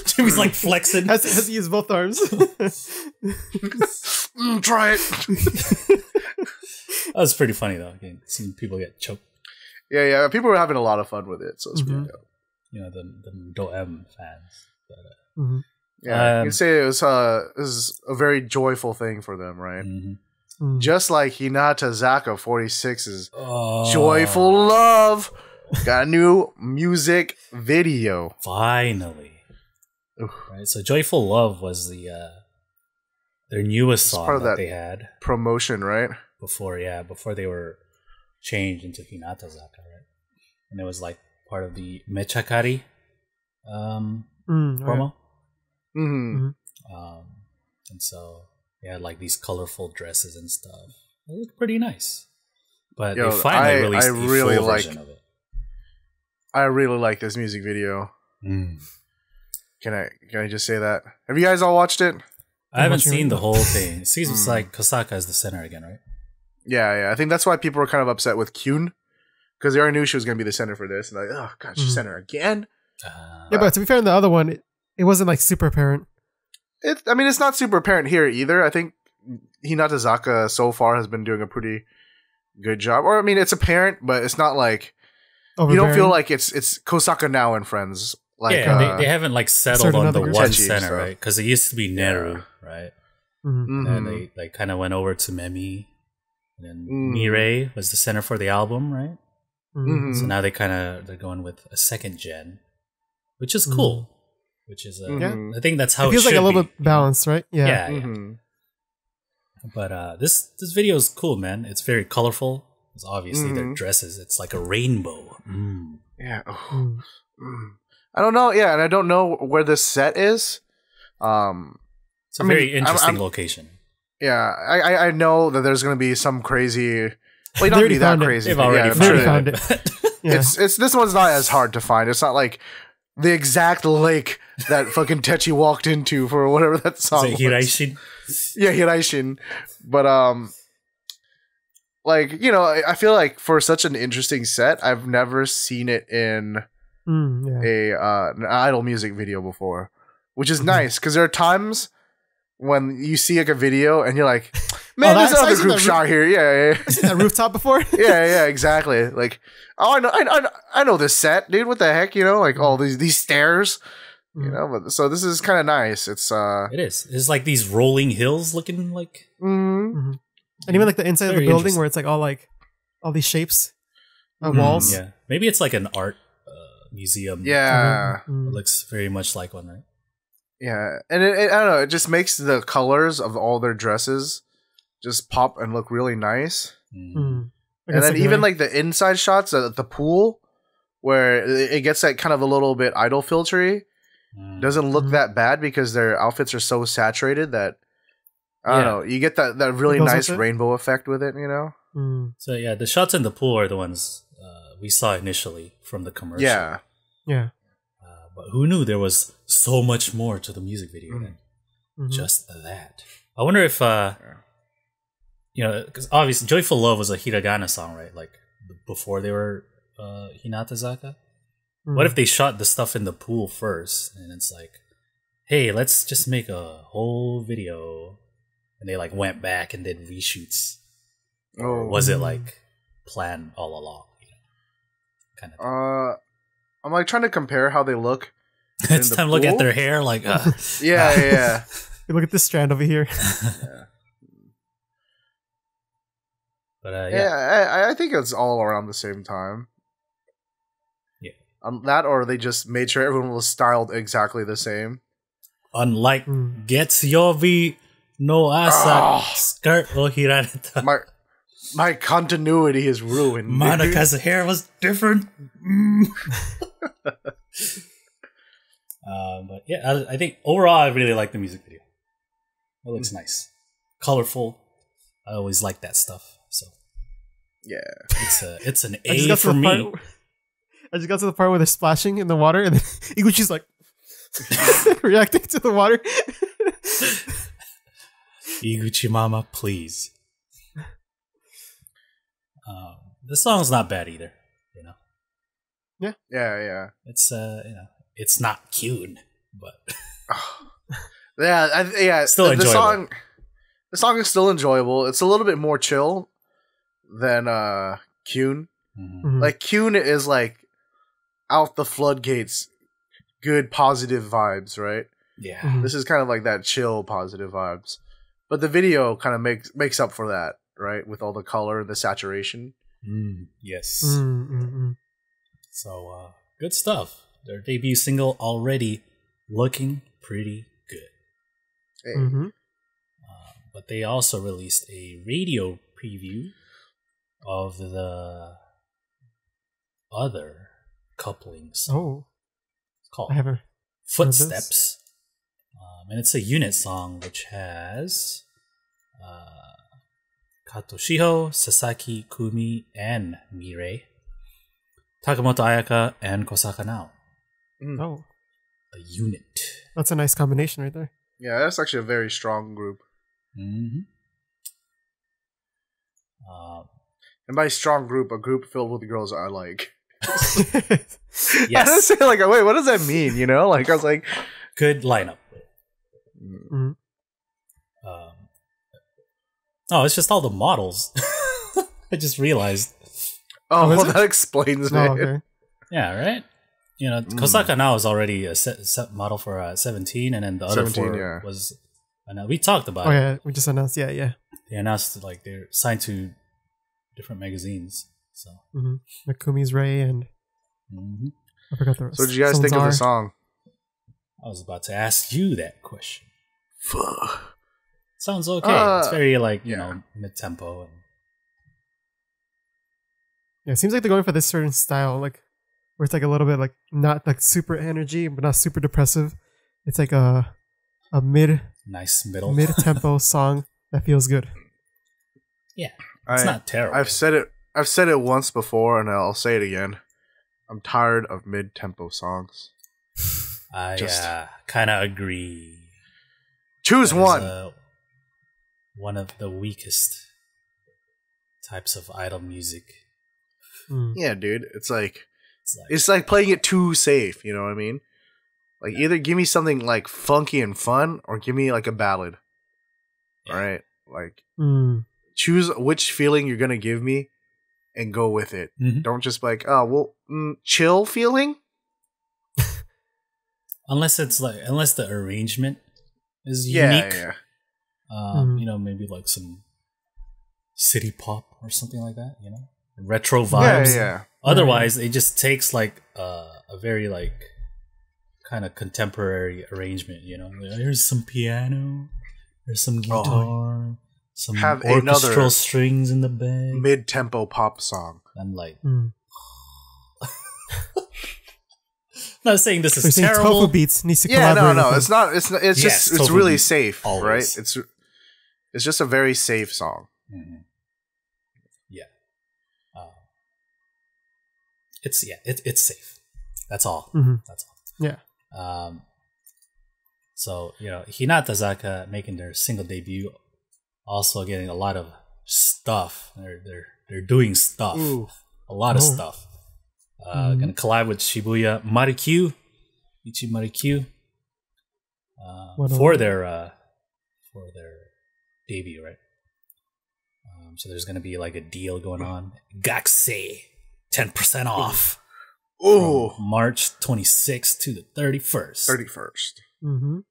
Jimmy's like flexing.
Has to use both arms.
Try it.
That was pretty funny though. Again, seeing people get choked.
Yeah. People were having a lot of fun with it, so it's pretty dope.
The Do-M fans. But,
Yeah, you can say it was a very joyful thing for them, right? Just like Hinata Zaka 46's Joyful Love got a new music video.
Finally. Right, so Joyful Love was their newest song
part of
that
that
they had.
Promotion, right?
before they were changed into Hinatazaka, right? And it was like part of the Mechakari promo.
Mm-hmm.
And so they had like these colorful dresses and stuff. It looked pretty nice. But they finally released the full version of it.
I really like this music video. Can I just say that? Have you guys all watched it?
I haven't seen the whole thing. It seems like Kosaka is the center again, right?
Yeah. I think that's why people were kind of upset with Kyun, because they already knew she was going to be the center for this. And like, oh god, she's center again.
Yeah, but to be fair, in the other one, it wasn't like super apparent.
It's not super apparent here either. I think Hinatazaka so far has been doing a pretty good job. Or I mean, it's apparent, but it's not like you don't feel like it's Kosaka now and friends. Like,
yeah, they haven't like settled on the one center,
stuff.
Right? Because it used to be Neru, right? And they kind of went over to Memi, and then Mirei was the center for the album, right? So now they're going with a second gen, which is cool. Which is I think that's how it
feels
should
like a little
be.
bit balanced, right? Yeah.
But this video is cool, man. It's very colorful. It's obviously their dresses. It's like a rainbow.
Yeah. I don't know. Yeah, and I don't know where this set is.
It's a very interesting location.
Yeah, I know that there's going to be some crazy. Well, you don't be that crazy.
They've already found it.
It's this one's not as hard to find. It's not like the exact lake that fucking Techi walked into for whatever that song was.
Hiraishin?
Yeah, Hiraishin. But like, you know, I feel like for such an interesting set, I've never seen it in an idol music video before, which is nice because there are times when you see like a video and you're like, man, there's another group shot here. Yeah.
That rooftop before?
yeah, exactly. Like, oh, I know this set, dude. What the heck, you know? Like all these stairs, you know. But so this is kind of nice. It
is. It's like these rolling hills looking like.
And even like the inside of the building where it's like all these shapes on walls.
Yeah, maybe it's like an art museum.
Yeah,
it looks very much like one, right?
Yeah, and I don't know. It just makes the colors of all their dresses just pop and look really nice. And then even like the inside shots at the pool, where it gets like kind of a little bit idol filtery, doesn't look that bad because their outfits are so saturated that I don't know. You get that really nice rainbow effect with it, you know.
So yeah, the shots in the pool are the ones we saw initially from the commercial.
Yeah.
But who knew there was so much more to the music video than just that? I wonder if, you know, because obviously Joyful Love was a hiragana song, right? Like before they were Hinatazaka. What if they shot the stuff in the pool first and it's like, hey, let's just make a whole video. And they like went back and did reshoots. Or was it like planned all along? You know, kind of.
I'm like trying to compare how they look.
It's time to look at their hair, like.
Yeah.
You look at this strand over here.
But
I think it's all around the same time.
Yeah.
That, or they just made sure everyone was styled exactly the same.
Unlike Getsuyobi no Asa skirt o hirareta.
My continuity is ruined.
Monika's hair was different. But yeah, I think overall I really like the music video. It looks nice, colorful. I always like that stuff. So
yeah,
it's an A for me.
I just got to the part where they're splashing in the water, and then Iguchi's like reacting to the water.
Iguchi Mama, please. The song's not bad either, you know.
Yeah.
It's you know, it's not cute, but
still
enjoyable.
The song is still enjoyable. It's a little bit more chill than Kyun. Like Kyun is like out the floodgates, good positive vibes, right?
Yeah.
This is kind of like that chill positive vibes. But the video kind of makes up for that, right? With all the color and the saturation.
Yes. So, good stuff. Their debut single already looking pretty good.
Hey.
But they also released a radio preview of the other coupling song.
Oh,
It's called
I haven't.
Footsteps. And it's a unit song which has Kato Shiho, Sasaki, Kumi, and Mirei, Takamoto Ayaka, and Kosaka Nao.
Oh,
A unit.
that's a nice combination right there.
Yeah, that's actually a very strong group.
Mm-hmm.
And by strong group, a group filled with girls I like.
Yes.
I was say like, wait, what does that mean? You know, like I was like,
Good lineup.
Mm-hmm.
Oh, it's just all the models. I just realized.
oh,
is
well,
it?
that explains it.
Oh, okay.
Yeah, right? You know, Kosaka Nao is already a set model for 17, and then the other
17,
four
yeah.
was. We talked about
Oh
it.
yeah, we just announced. Yeah.
They announced like they're signed to different magazines. So,
Mm-hmm. Nakumi's Ray and I forgot the rest.
So, what did you guys think of the song?
I was about to ask you that question.
Fuck.
Sounds okay. It's very like you know mid tempo and
Yeah, it seems like they're going for this certain style, like where it's like a little bit like not like super energy, but not super depressive. It's like a mid
nice middle
tempo song that feels good.
Yeah, it's not terrible.
I've said it once before, and I'll say it again. I'm tired of mid tempo songs.
I kind of agree.
Choose
That is,
one.
One of the weakest types of idol music.
Yeah, dude. It's like playing it too safe. You know what I mean? Like either give me something like funky and fun, or give me like a ballad.
Yeah.
All right, like choose which feeling you're gonna give me, and go with it. Don't just be like, oh well, chill feeling.
Unless the arrangement is unique.
Yeah.
You know, maybe like some city pop or something like that, you know? Retro vibes.
Yeah.
Otherwise, it just takes like a very like kind of contemporary arrangement, you know? There's some piano, there's some guitar, some orchestral strings in the back.
Mid-tempo pop song.
I'm like... Not saying this is
saying
terrible.
Tofu Beats needs to
Yeah,
collaborate.
no,
with
it's not. It's just it's
Tofu
really
Beats,
safe,
always.
right? It's just a very safe song.
Yeah. It's safe. That's all. That's all.
Yeah.
So you know, Hinata Zaka making their single debut, also getting a lot of stuff. They're doing stuff. A lot of stuff. Gonna collab with Shibuya Marikyu, Ichi Marikyu, for their debut, right? So there's gonna be like a deal going on. Gakusei, 10% off.
Oh,
March 26th to the 31st.
31st.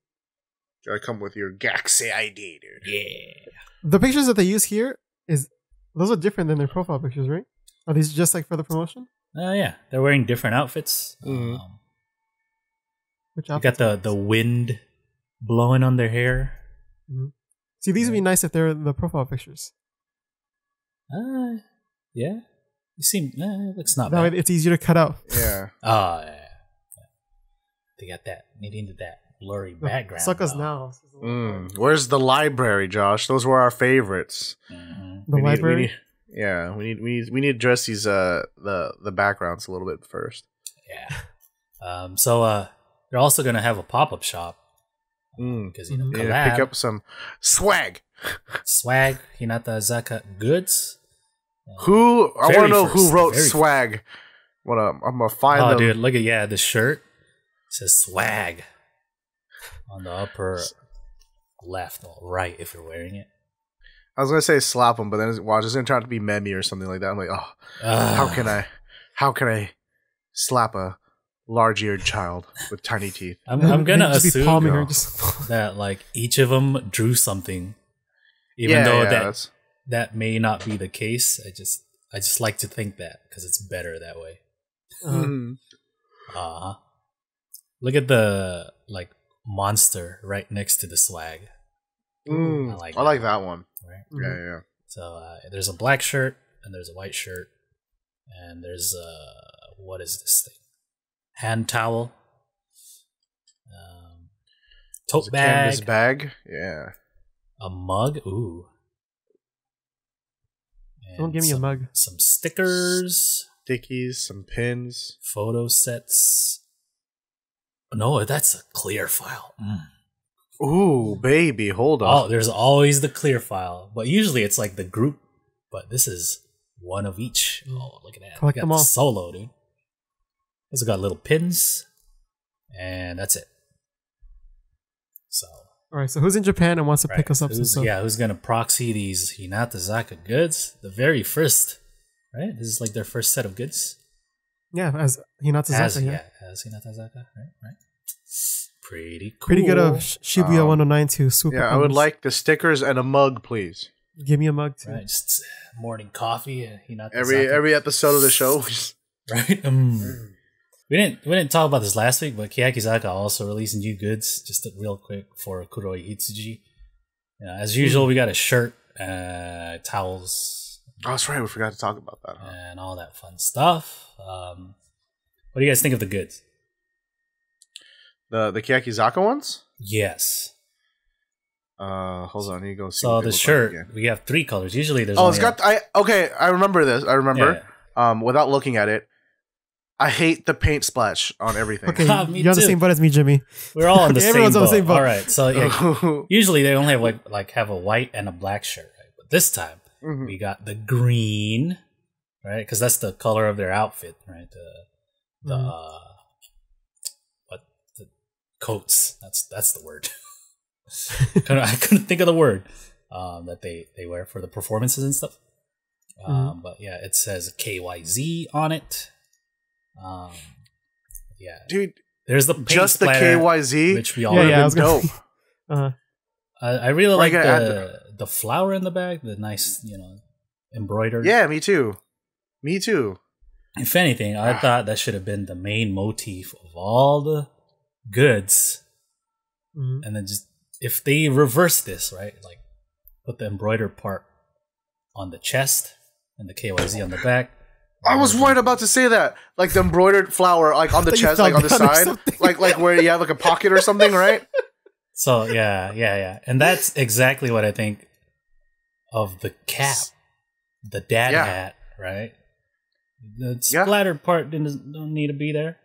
Gotta come with your Gakusei ID, dude.
Yeah.
The pictures that they use here those are different than their profile pictures, right? Are these just like for the promotion?
Yeah, they're wearing different outfits.
Which
You got the wind blowing on their hair.
See, these would be nice if they're the profile pictures.
Yeah. You seem it looks not
That
bad.
way it's easier to cut out.
Yeah.
Yeah. They got that. Need into that blurry background.
Suck us
though.
now.
Where's the library, Josh? Those were our favorites.
The library.
We need to address these the backgrounds a little bit first.
Yeah. So they're also gonna have a pop-up shop because you know collab,
Pick up some swag.
swag, Hinata Zaka goods.
I want to know who wrote
very
swag. I'm gonna find them.
Dude, look at the shirt. It says swag on the upper left or right if you're wearing it.
I was gonna say slap them, but then it's gonna turn out to be Memi or something like that. I'm like, how can I slap a large-eared child with tiny teeth?
I'm gonna
Just be
assume
palming her,
that like each of them drew something, even though that may not be the case. I just like to think that because it's better that way. Look at the like monster right next to the swag.
I like that one.
Right?
Yeah.
So there's a black shirt and there's a white shirt, and there's what is this thing? Hand towel, tote bag,
canvas bag, yeah,
a mug. Ooh,
Don't give me a mug.
Some stickers,
stickies, some pins,
photo sets. No, that's a clear file.
Ooh, baby, hold on.
Oh, there's always the clear file, but usually it's like the group. But this is one of each. Oh, look at that!
Collect them all.
Solo, dude. It's got little pins, and that's it. So,
all right. So who's in Japan and wants to pick us up some stuff?
Yeah, who's gonna proxy these Hinatazaka goods? The very first, right? This is like their first set of goods.
Yeah, as Hinatazaka.
As Hinatazaka, right. Pretty cool.
Pretty good of Shibuya 109 to swoop.
Yeah, I would like the stickers and a mug, please.
Give me a mug too.
Right, just morning coffee.
Every episode of the show,
right? We didn't talk about this last week, but Keyakizaka also released new goods. Just real quick for Kuroi Itsuji. As usual, we got a shirt, towels.
Oh, that's right. We forgot to talk about that.
And all that fun stuff. What do you guys think of the goods?
The Keyakizaka ones?
Yes.
Hold on, you go see.
So the shirt, we have 3 colors. Usually there's
it's got I remember this. I remember. Yeah. Without looking at it, I hate the paint splash on everything.
Okay, you're on the same boat as me, Jimmy.
We're all on the same boat.
On the same boat.
All right. So usually they only have like have a white and a black shirt, right? But this time we got the green, right? Because that's the color of their outfit, right? The coats. That's the word. I couldn't think of the word that they wear for the performances and stuff. But yeah, it says KYZ on it. Yeah,
dude.
There's the paint
just the
splatter,
KYZ,
which we all
dope.
I really like the flower in the back, the nice embroidered.
Yeah, me too. Me too.
If anything, I thought that should have been the main motif of all the goods. And then just if they reverse this, right, like put the embroidered part on the chest and the KYZ on the back.
I was right about to say that, like the embroidered flower, like on the chest, like on the side, like where you have like a pocket or something, right?
So yeah, and that's exactly what I think of the cap, the dad hat, right? The splattered part don't need to be there.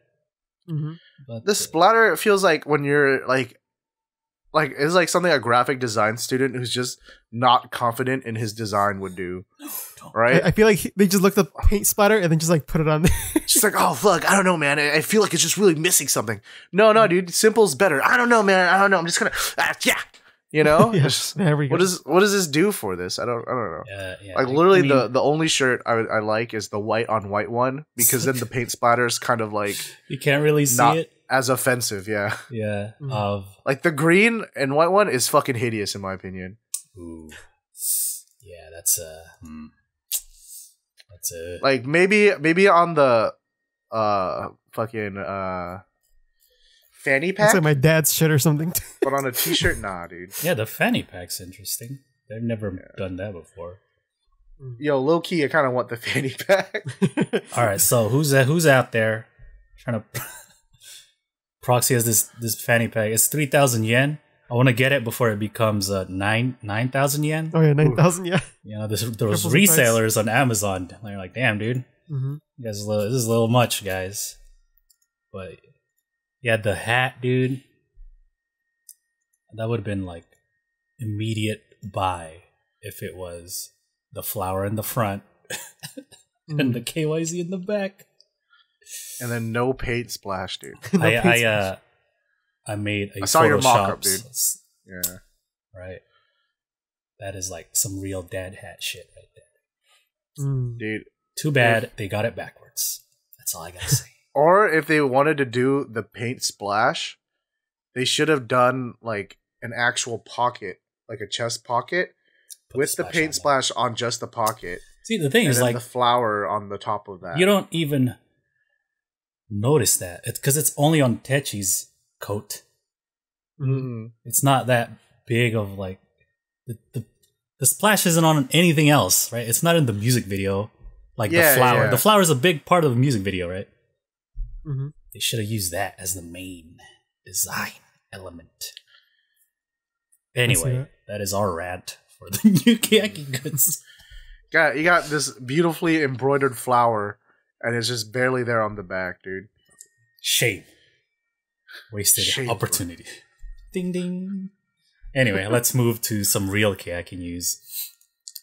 But
the splatter feels like when you're like it's like something a graphic design student who's just not confident in his design would do, right?
I feel like they just looked up paint splatter and then just like put it on there.
Just like, oh fuck, I don't know, man. I feel like it's just really missing something. No, dude, simple's better. I don't know, man. I don't know. I'm just gonna,
There we go.
What does this do for this? I don't know.
Yeah,
like literally, the only shirt I like is the white on white one because then the paint splatter's kind of like
you can't really see it.
As offensive, yeah.
Like
the green and white one is fucking hideous in my opinion.
Ooh. Yeah, that's
like maybe on the fucking fanny pack.
It's like my dad's shit or something.
But on a t-shirt, nah, dude.
Yeah, the fanny pack's interesting. They've never done that before.
Yo, low key, I kind of want the fanny pack.
All right, so who's out there trying to proxy as this fanny pack? It's 3,000 yen. I want to get it before it becomes 9,000 yen.
Oh yeah, 9,000 yen.
Those resellers on Amazon. They're like, damn, dude, you guys, this is a little much, guys. But yeah, the hat, dude, that would have been like immediate buy if it was the flower in the front and the KYZ in the back.
And then no paint splash, dude.
I made a
I saw your mock-up,
dude.
Yeah.
Right. That is like some real dad hat shit right there.
Dude.
Too bad they got it backwards. That's all I gotta say.
Or if they wanted to do the paint splash, they should have done like an actual pocket, like a chest pocket, with the paint splash on just the pocket.
See, the thing is, like,
the flower on the top of that.
You don't even notice that. It's because it's only on Techi's coat. It's not that big of like the the splash isn't on anything else, right? It's not in the music video, like the flower.
Yeah.
The flower is a big part of the music video, right?
Mm-hmm.
They should have used that as the main design element. Anyway, that is our rant for the new Keyaki goods.
You got this beautifully embroidered flower, and it's just barely there on the back, dude.
Shame. Wasted
Shame.
opportunity. Ding ding. Anyway, let's move to some real Keyaki news.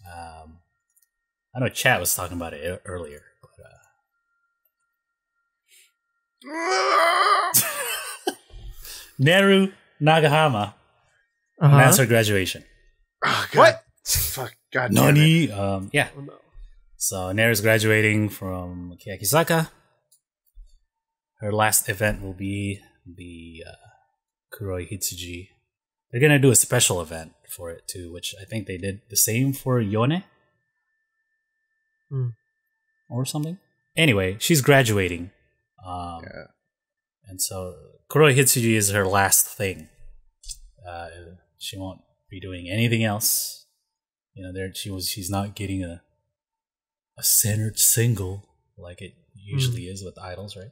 I know Chat was talking about it earlier, but Neru Nagahama announced her graduation.
Oh, God. What? Fuck. God damn
Nani?
it.
Yeah.
Oh, no.
So Neru's graduating from Keyakizaka. Her last event will be the Kuroi Hitsuji. They're gonna do a special event for it too, which I think they did the same for Yone or something. Anyway, she's graduating, and so Kuroi Hitsuji is her last thing. She won't be doing anything else. You know, she's not getting a centered single like it usually is with idols, right?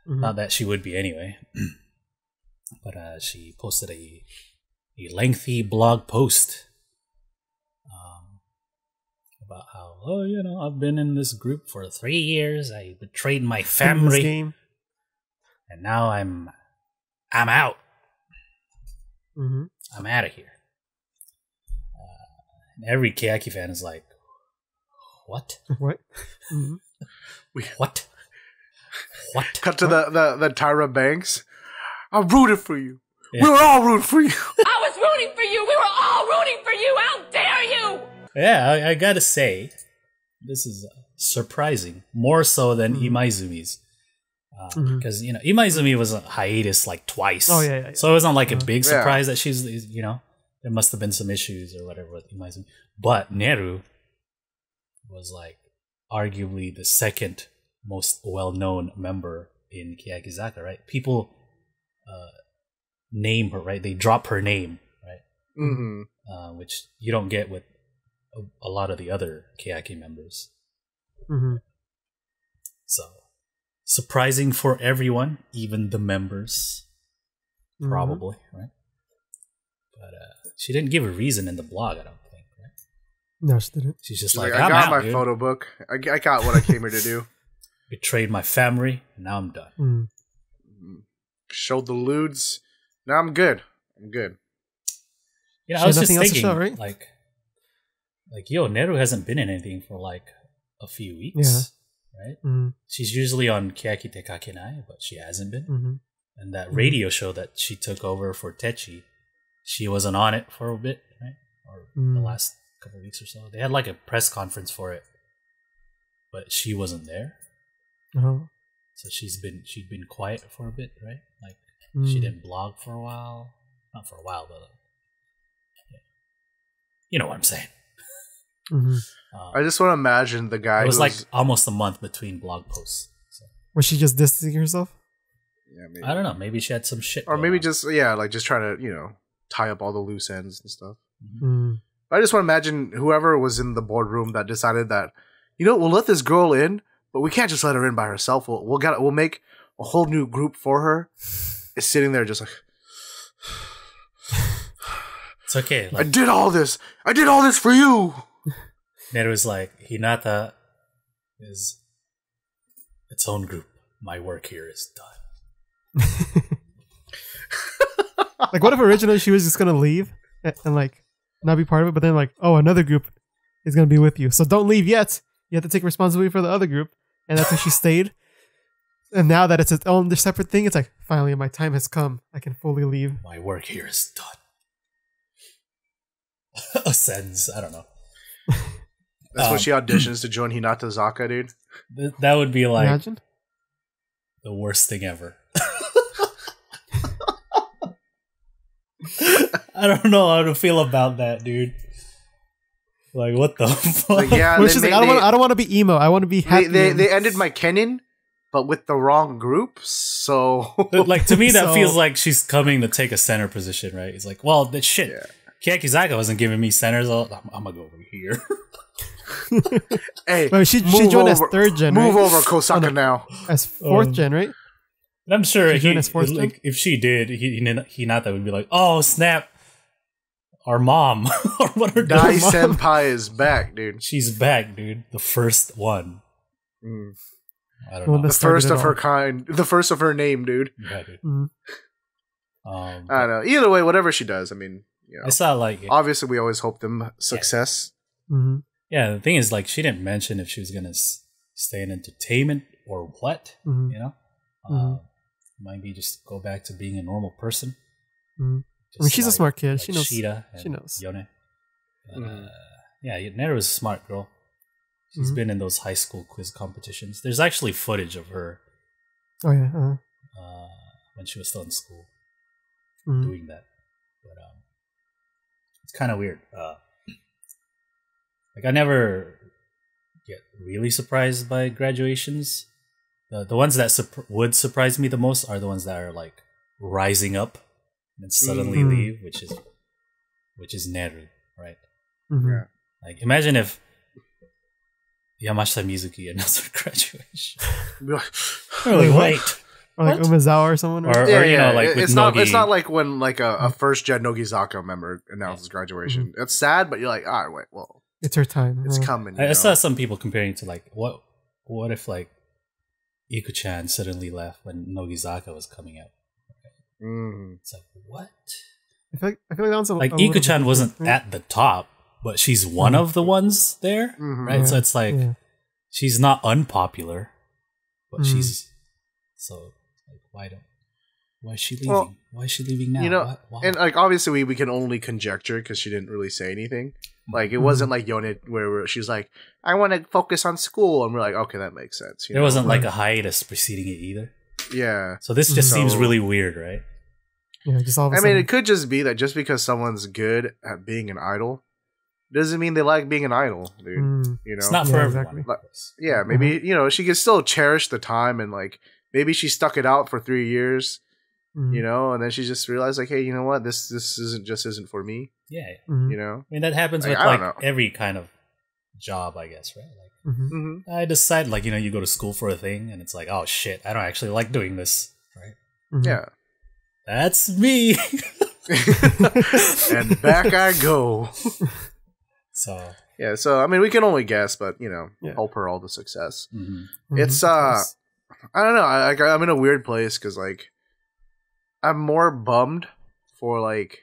Mm-hmm.
Not that she would be anyway. But she posted a lengthy blog post about how, I've been in this group for 3 years. I betrayed my family, and now I'm out.
Mm-hmm.
I'm out of here. And every Keyaki fan is like, what?
What? Mm-hmm.
What? What?
Cut to the Tyra Banks. I rooted for you.
Yeah.
We were all rooting for you.
I was rooting for you. We were all rooting for you. How dare you?
Yeah, I gotta say, this is surprising. More so than Imaizumi's. Because, Imaizumi was a hiatus like twice.
Oh, yeah.
So it wasn't like a big surprise that she's, there must have been some issues or whatever with Imaizumi. But Neru was like arguably the second most well-known member in Keyakizaka, right? People name her, right? They drop her name, right?
Mm-hmm.
Which you don't get with a lot of the other Keyaki members.
Mm-hmm.
So, surprising for everyone, even the members, probably, right? But she didn't give a reason in the blog, I don't think, right?
No, she didn't.
She's just
I
I'm
got
out,
my
dude.
photo book. I got what I came here to do.
Betrayed my family, and now I'm done.
Showed the lewds. Now I'm good. I'm good.
I was just
nothing else to
thinking,
show, right?
like, Neru hasn't been in anything for like a few weeks, right?
Mm-hmm.
She's usually on Keyakitte Kakenai, but she hasn't been.
Mm-hmm.
And that radio show that she took over for Techi, she wasn't on it for a bit, right? Or the last couple of weeks or so. They had like a press conference for it, but she wasn't there.
Uh-huh.
So she'd been quiet for a bit, right? Like she didn't blog for a while. Not for a while, but you know what I'm saying.
Mm-hmm.
I just want to imagine the guy.
It was like almost a month between blog posts. So.
Was she just distancing herself?
Yeah, maybe.
I don't know. Maybe she had some shit.
Or
going
maybe
on.
just trying to tie up all the loose ends and stuff.
Mm.
I just want to imagine whoever was in the boardroom that decided that we'll let this girl in, but we can't just let her in by herself. We'll make a whole new group for her. Is sitting there just like,
it's okay.
I did all this for you.
Neru's like, Hinata is its own group. My work here is done.
Like, what if originally she was just gonna leave and like not be part of it, but then like, oh, another group is gonna be with you, so don't leave yet. You have to take responsibility for the other group, and that's why she stayed. And now that it's its own separate thing, it's like, finally, my time has come. I can fully leave.
My work here is done. Ascends. I don't know.
That's when she auditions to join Hinata Zaka, dude.
That would be like
Imagine.
the worst thing ever. I don't know how to feel about that, dude. Like, what the fuck?
Like, yeah,
Which is like, I don't want to be emo. I want to be happy.
They ended my Kenin, but with the wrong group. So,
Like, to me, that
So-
feels like she's coming to take a center position, right? It's like, well, that shit.
Yeah.
Keyakizaka wasn't giving me centers. I'm gonna go over here.
Hey,
Well, she joined as 3rd gen,
Move
right?
over, Kosaka now.
As 4th gen, right?
And I'm sure
She joined as 4th gen?
like if she did, Hinata would be like, "Oh snap, our mom or what her
Dai
mom.
Senpai is back, dude.
She's back, dude. The first one.
Mm.
I don't
Well,
know.
The
That started
first
it
of her
all.
kind. The first of her name, dude.
Yeah, dude.
Mhm.
I don't know. Either way, whatever she does, I mean, you know,
I saw like
obviously we always hope them success.
Mhm.
yeah. The thing is, like, she didn't mention if she was gonna stay in entertainment or what.
Mhm.
You know,
Mhm.
might be just go back to being a normal person.
Mhm.
Just
I mean, she's a
like-
smart kid.
like
She knows.
Shida and
She knows.
Yone.
Mhm.
Yeah, Neru is a smart girl. She's
Mhm.
been in those high school quiz competitions. There's actually footage of her
Oh yeah.
when she was still in school
Mhm.
doing that. But it's kind of weird. Like I never get really surprised by graduations. The ones that would surprise me the most are the ones that are like rising up and then suddenly
Mhm.
leave, which is Neru, right?
Mhm.
Yeah.
Like imagine if Yamashita Mizuki announced her graduation. Or like, wait.
Or like
What?
Umezawa or someone. Right?
Or, you know, like with
it's not.
Nogi.
It's not like when like a first gen Nogizaka member announces graduation. It's sad, but you're like, all right, wait, well,
It's her time.
it's
huh?
coming. you
I
know?
saw some people comparing to like what if like Iko-chan suddenly left when Nogizaka was coming out.
Mhm.
It's like what?
I feel like that one's
Like
a little
Iko-chan
bit
wasn't
different, right?
at the top, but she's one of the ones there,
Mhm.
right? So
Yeah,
it's like
yeah.
she's not unpopular, but
Mhm.
she's so like why is she leaving?
Well,
Why is she leaving now?
You know,
Why?
and like obviously we can only conjecture because she didn't really say anything. Like it wasn't like Yone where she's like, I want to focus on school, and we're like, okay, that makes sense. you
there
know?
wasn't like a hiatus preceding it either.
Yeah.
So this just
So-
seems really weird, right?
Yeah, just all of a
I mean,
sudden.
it could just be that just because someone's good at being an idol doesn't mean they like being an idol, dude.
Mm.
You know,
It's not for
Yeah,
everyone.
exactly.
of course.
yeah, maybe you know she could still cherish the time and like maybe she stuck it out for 3 years,
Mhm.
you know, and then she just realized like, hey, you know what, this isn't for me,
Yeah.
Mhm.
you know.
I mean, that happens
Like,
with
I don't
like
know.
every kind of job, I guess, right? Like,
Mhm.
Mm-hmm.
I decide, like, you know, you go to school for a thing, and it's like, oh shit, I don't actually like doing this, right?
Mhm.
Yeah,
That's me.
and back I go.
So,
Yeah, so I mean, we can only guess, but you know,
Yeah.
hope her all the success.
mhm.
Mhm.
It's
Yes.
I don't know. I'm in a weird place because like I'm more bummed for like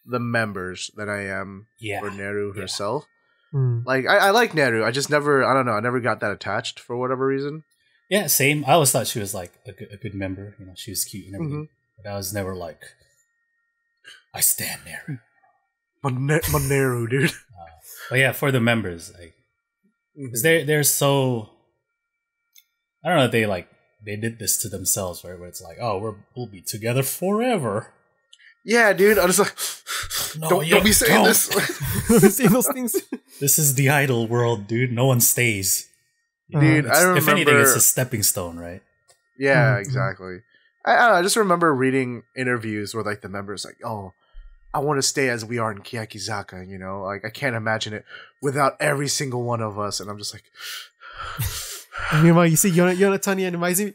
the members than I am
yeah,
for Neru
Yeah.
herself.
Mm.
Like I like Neru. I just never. I don't know. I never got that attached for whatever reason.
yeah, same. I always thought she was like a good member. You know, she was cute and everything,
Mm-hmm.
but I was never like, I stand there.
My Neru, dude.
But yeah, for the members, like, because
Mhm.
they're so. I don't know if they did this to themselves, right? Where it's like, oh, we'll be together forever.
Yeah, dude. I was like,
No,
don't
you
be saying
don't.
this.
Have you seen those things?
This is the idol world, dude. No one stays.
Dude, I remember.
If anything, it's a stepping stone, right?
Yeah,
Mhm.
exactly. I don't know, I just remember reading interviews where like the members like, oh, I want to stay as we are in Keyakizaka, you know, like I can't imagine it without every single one of us, and I'm just like,
And meanwhile, you see Yonatani and Maizumi.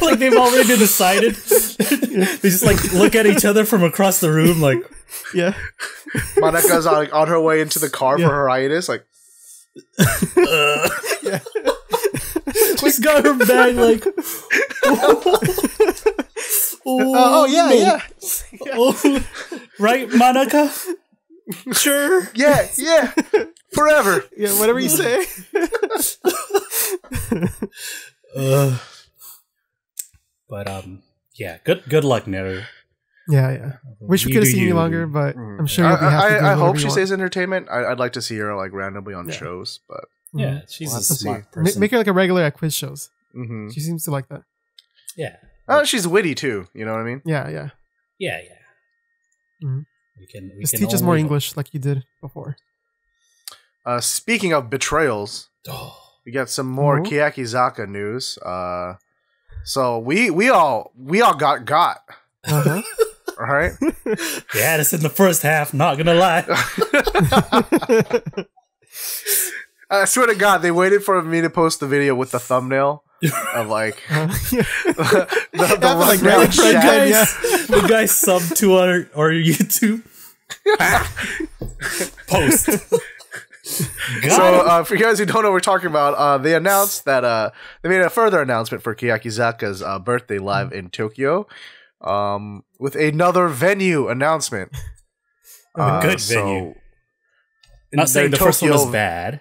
Like they've already decided. They just like look at each other from across the room, like,
Yeah.
Manaka's on her way into the car
Yeah.
for her hiatus, like,
Yeah.
she's got her bag, like,
Oh, yeah,
no.
yeah.
Oh, right, Manaka? Sure.
yeah, forever.
Yeah, whatever you say.
But yeah, good luck, Neru.
Yeah. Wish we
You
could have
do
seen you
you.
longer, but I'm sure you'll be happy.
I
doing
hope
whatever
she
you
stays entertainment. I'd like to see her like randomly on
Yeah.
shows, but
Yeah,
Mhm.
she's
We'll
a
have to see.
smart
Ma-
person.
Make her like a regular at quiz shows.
mm-hmm.
She seems to like that.
Yeah,
Oh, she's witty too. You know what I mean?
Yeah.
yeah.
Mhm.
We can
Just teach us more
only hope.
English like you did before.
Speaking of betrayals,
Oh,
we got some more
Oh.
Keyakizaka news. So we all got.
Uh-huh.
All right.
Yeah, it's in the first half. Not gonna lie.
I swear to God, they waited for me to post the video with the thumbnail of like the rundown chat.
The guy sub to our YouTube post.
So for you guys who don't know what we're talking about, they announced that they made a further announcement for Keyakizaka's birthday live in Tokyo, with another venue announcement.
A good venue. Not saying the first one was bad.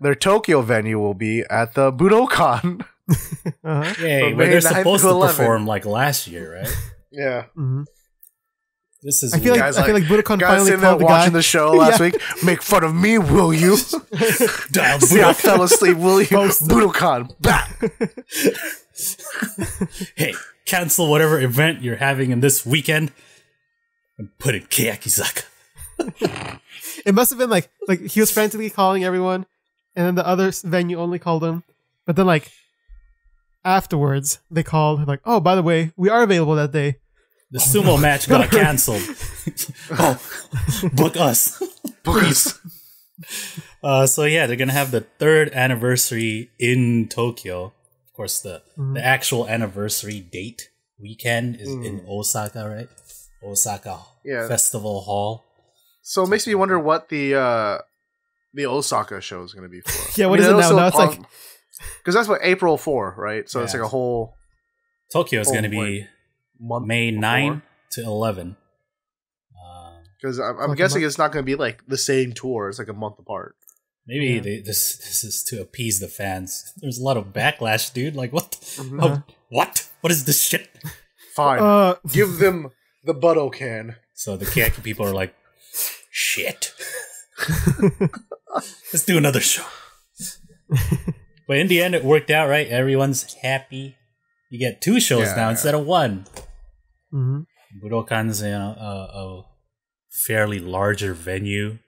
Their Tokyo venue will be at the Budoukan.
Yay, where they're supposed to perform like last year, right?
Yeah.
Mm-hmm.
This is
I feel like Budoukan finally
sitting there
called the guy.
watching the show last week. Make fun of me, will you? See, I fell asleep, will you? Budoukan, back.
Hey, cancel whatever event you're having in this weekend and put in Keyakizaka.
It must have been like he was frantically calling everyone, and then the other venue only called him. But then like afterwards, they called like, "Oh, by the way, we are available that day."
The sumo match got canceled. Oh, book us, please. So yeah, they're gonna have the 3rd anniversary in Tokyo. Of course, the actual anniversary date weekend is in Osaka, right? Osaka Festival Hall.
So it makes me wonder what the Osaka show is going to be for.
Yeah, what is it now? Now it's like
because that's what April 4, right? So it's like a whole.
Tokyo is going to be May 9 to 11.
Because I'm guessing it's not going to be like the same tour. It's like a month apart.
Maybe this is to appease the fans. There's a lot of backlash, dude. Like what? What? What is this shit?
Fine, give them the Budoukan.
So the Keyaki people are like, shit. Let's do another show. But in the end, it worked out, right? Everyone's happy. You get 2 shows now instead of 1. Budoukan's a fairly larger venue.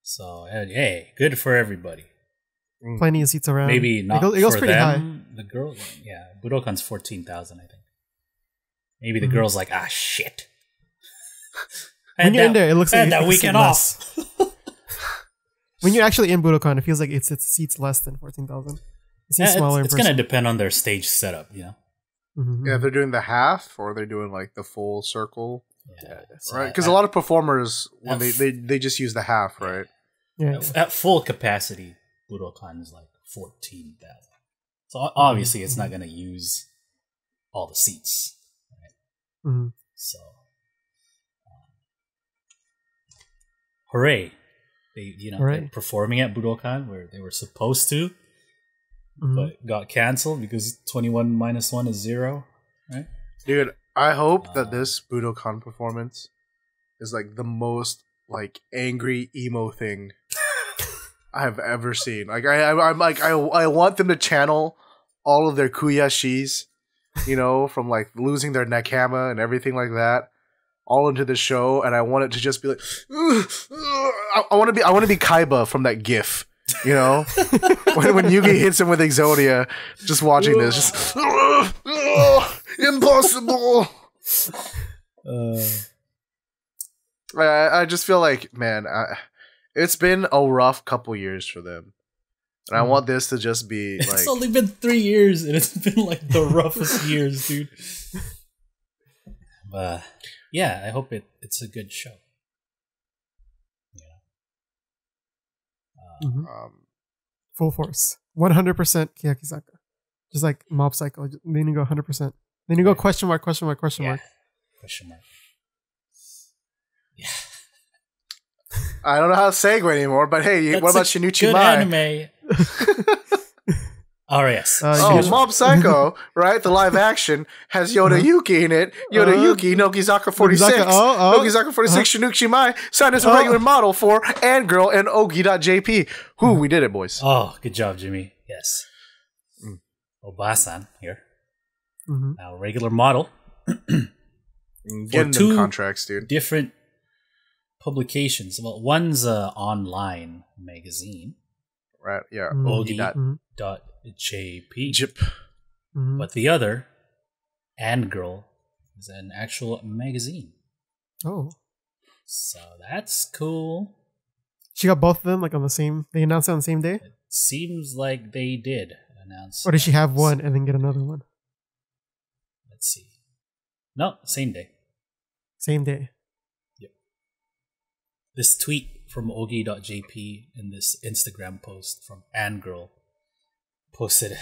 So hey, good for everybody.
Plenty of seats around.
Maybe not
it goes
for
pretty
them. The girl, Budoukan's 14,000, I think. Maybe the girl's like, shit.
When you're in there, it looks like
that weekend off.
When you're actually in Budoukan, it feels like it's seats less than 14,000. It seems smaller.
It's going to depend on their stage setup, you know.
Yeah, if they're doing the half or they're doing like the full circle,
so
right? Because a lot of performers when they just use the half, right?
Yeah.
At full capacity, Budoukan is like 14,000. So obviously, it's not going to use all the seats, right? So, hooray! They're performing at Budoukan where they were supposed to. But got canceled because 21 minus 1 is 0, right?
Dude, I hope that this Budoukan performance is like the most like angry emo thing I've ever seen. Like I want them to channel all of their kuyashis, from like losing their nakama and everything like that, all into the show, and I want it to just be like, I want to be Kaiba from that GIF. When Yugi hits him with Exodia, just watching this, just impossible. I just feel like, man, it's been a rough couple years for them, and I want this to just be like.
It's only been 3 years, and it's been like the roughest years, dude. Yeah, I hope it's a good show.
Full force, 100% Keyakizaka, just like Mob Psycho. Then you go 100%. Then you go question mark.
Question mark. Yeah.
I don't know how to segue anymore, but hey, what about Shinuchi Mai?
Anime. yes.
Mob Psycho, right? The live action has Yoda Yuki in it. Yoda Yuki, Nogizaka 46. Nogizaka 46, Shinuchi Mai signed as a regular model for andGIRL and Oggi.jp. We did it, boys.
Oh, good job, Jimmy. Yes. Obasan here. Now, regular model.
Getting them contracts, dude.
Different publications. Well, one's an online magazine.
Right, yeah.
Oggi.jp. But the other andGIRL is an actual magazine.
Oh.
So that's cool.
She got both of them like on the same. They announced it on the same day.
It seems like they did announce.
Or did she have one and then get another one?
Let's see. No, same day.
Same day.
Yep. This tweet from Oggi.jp and this Instagram post from andGIRL posted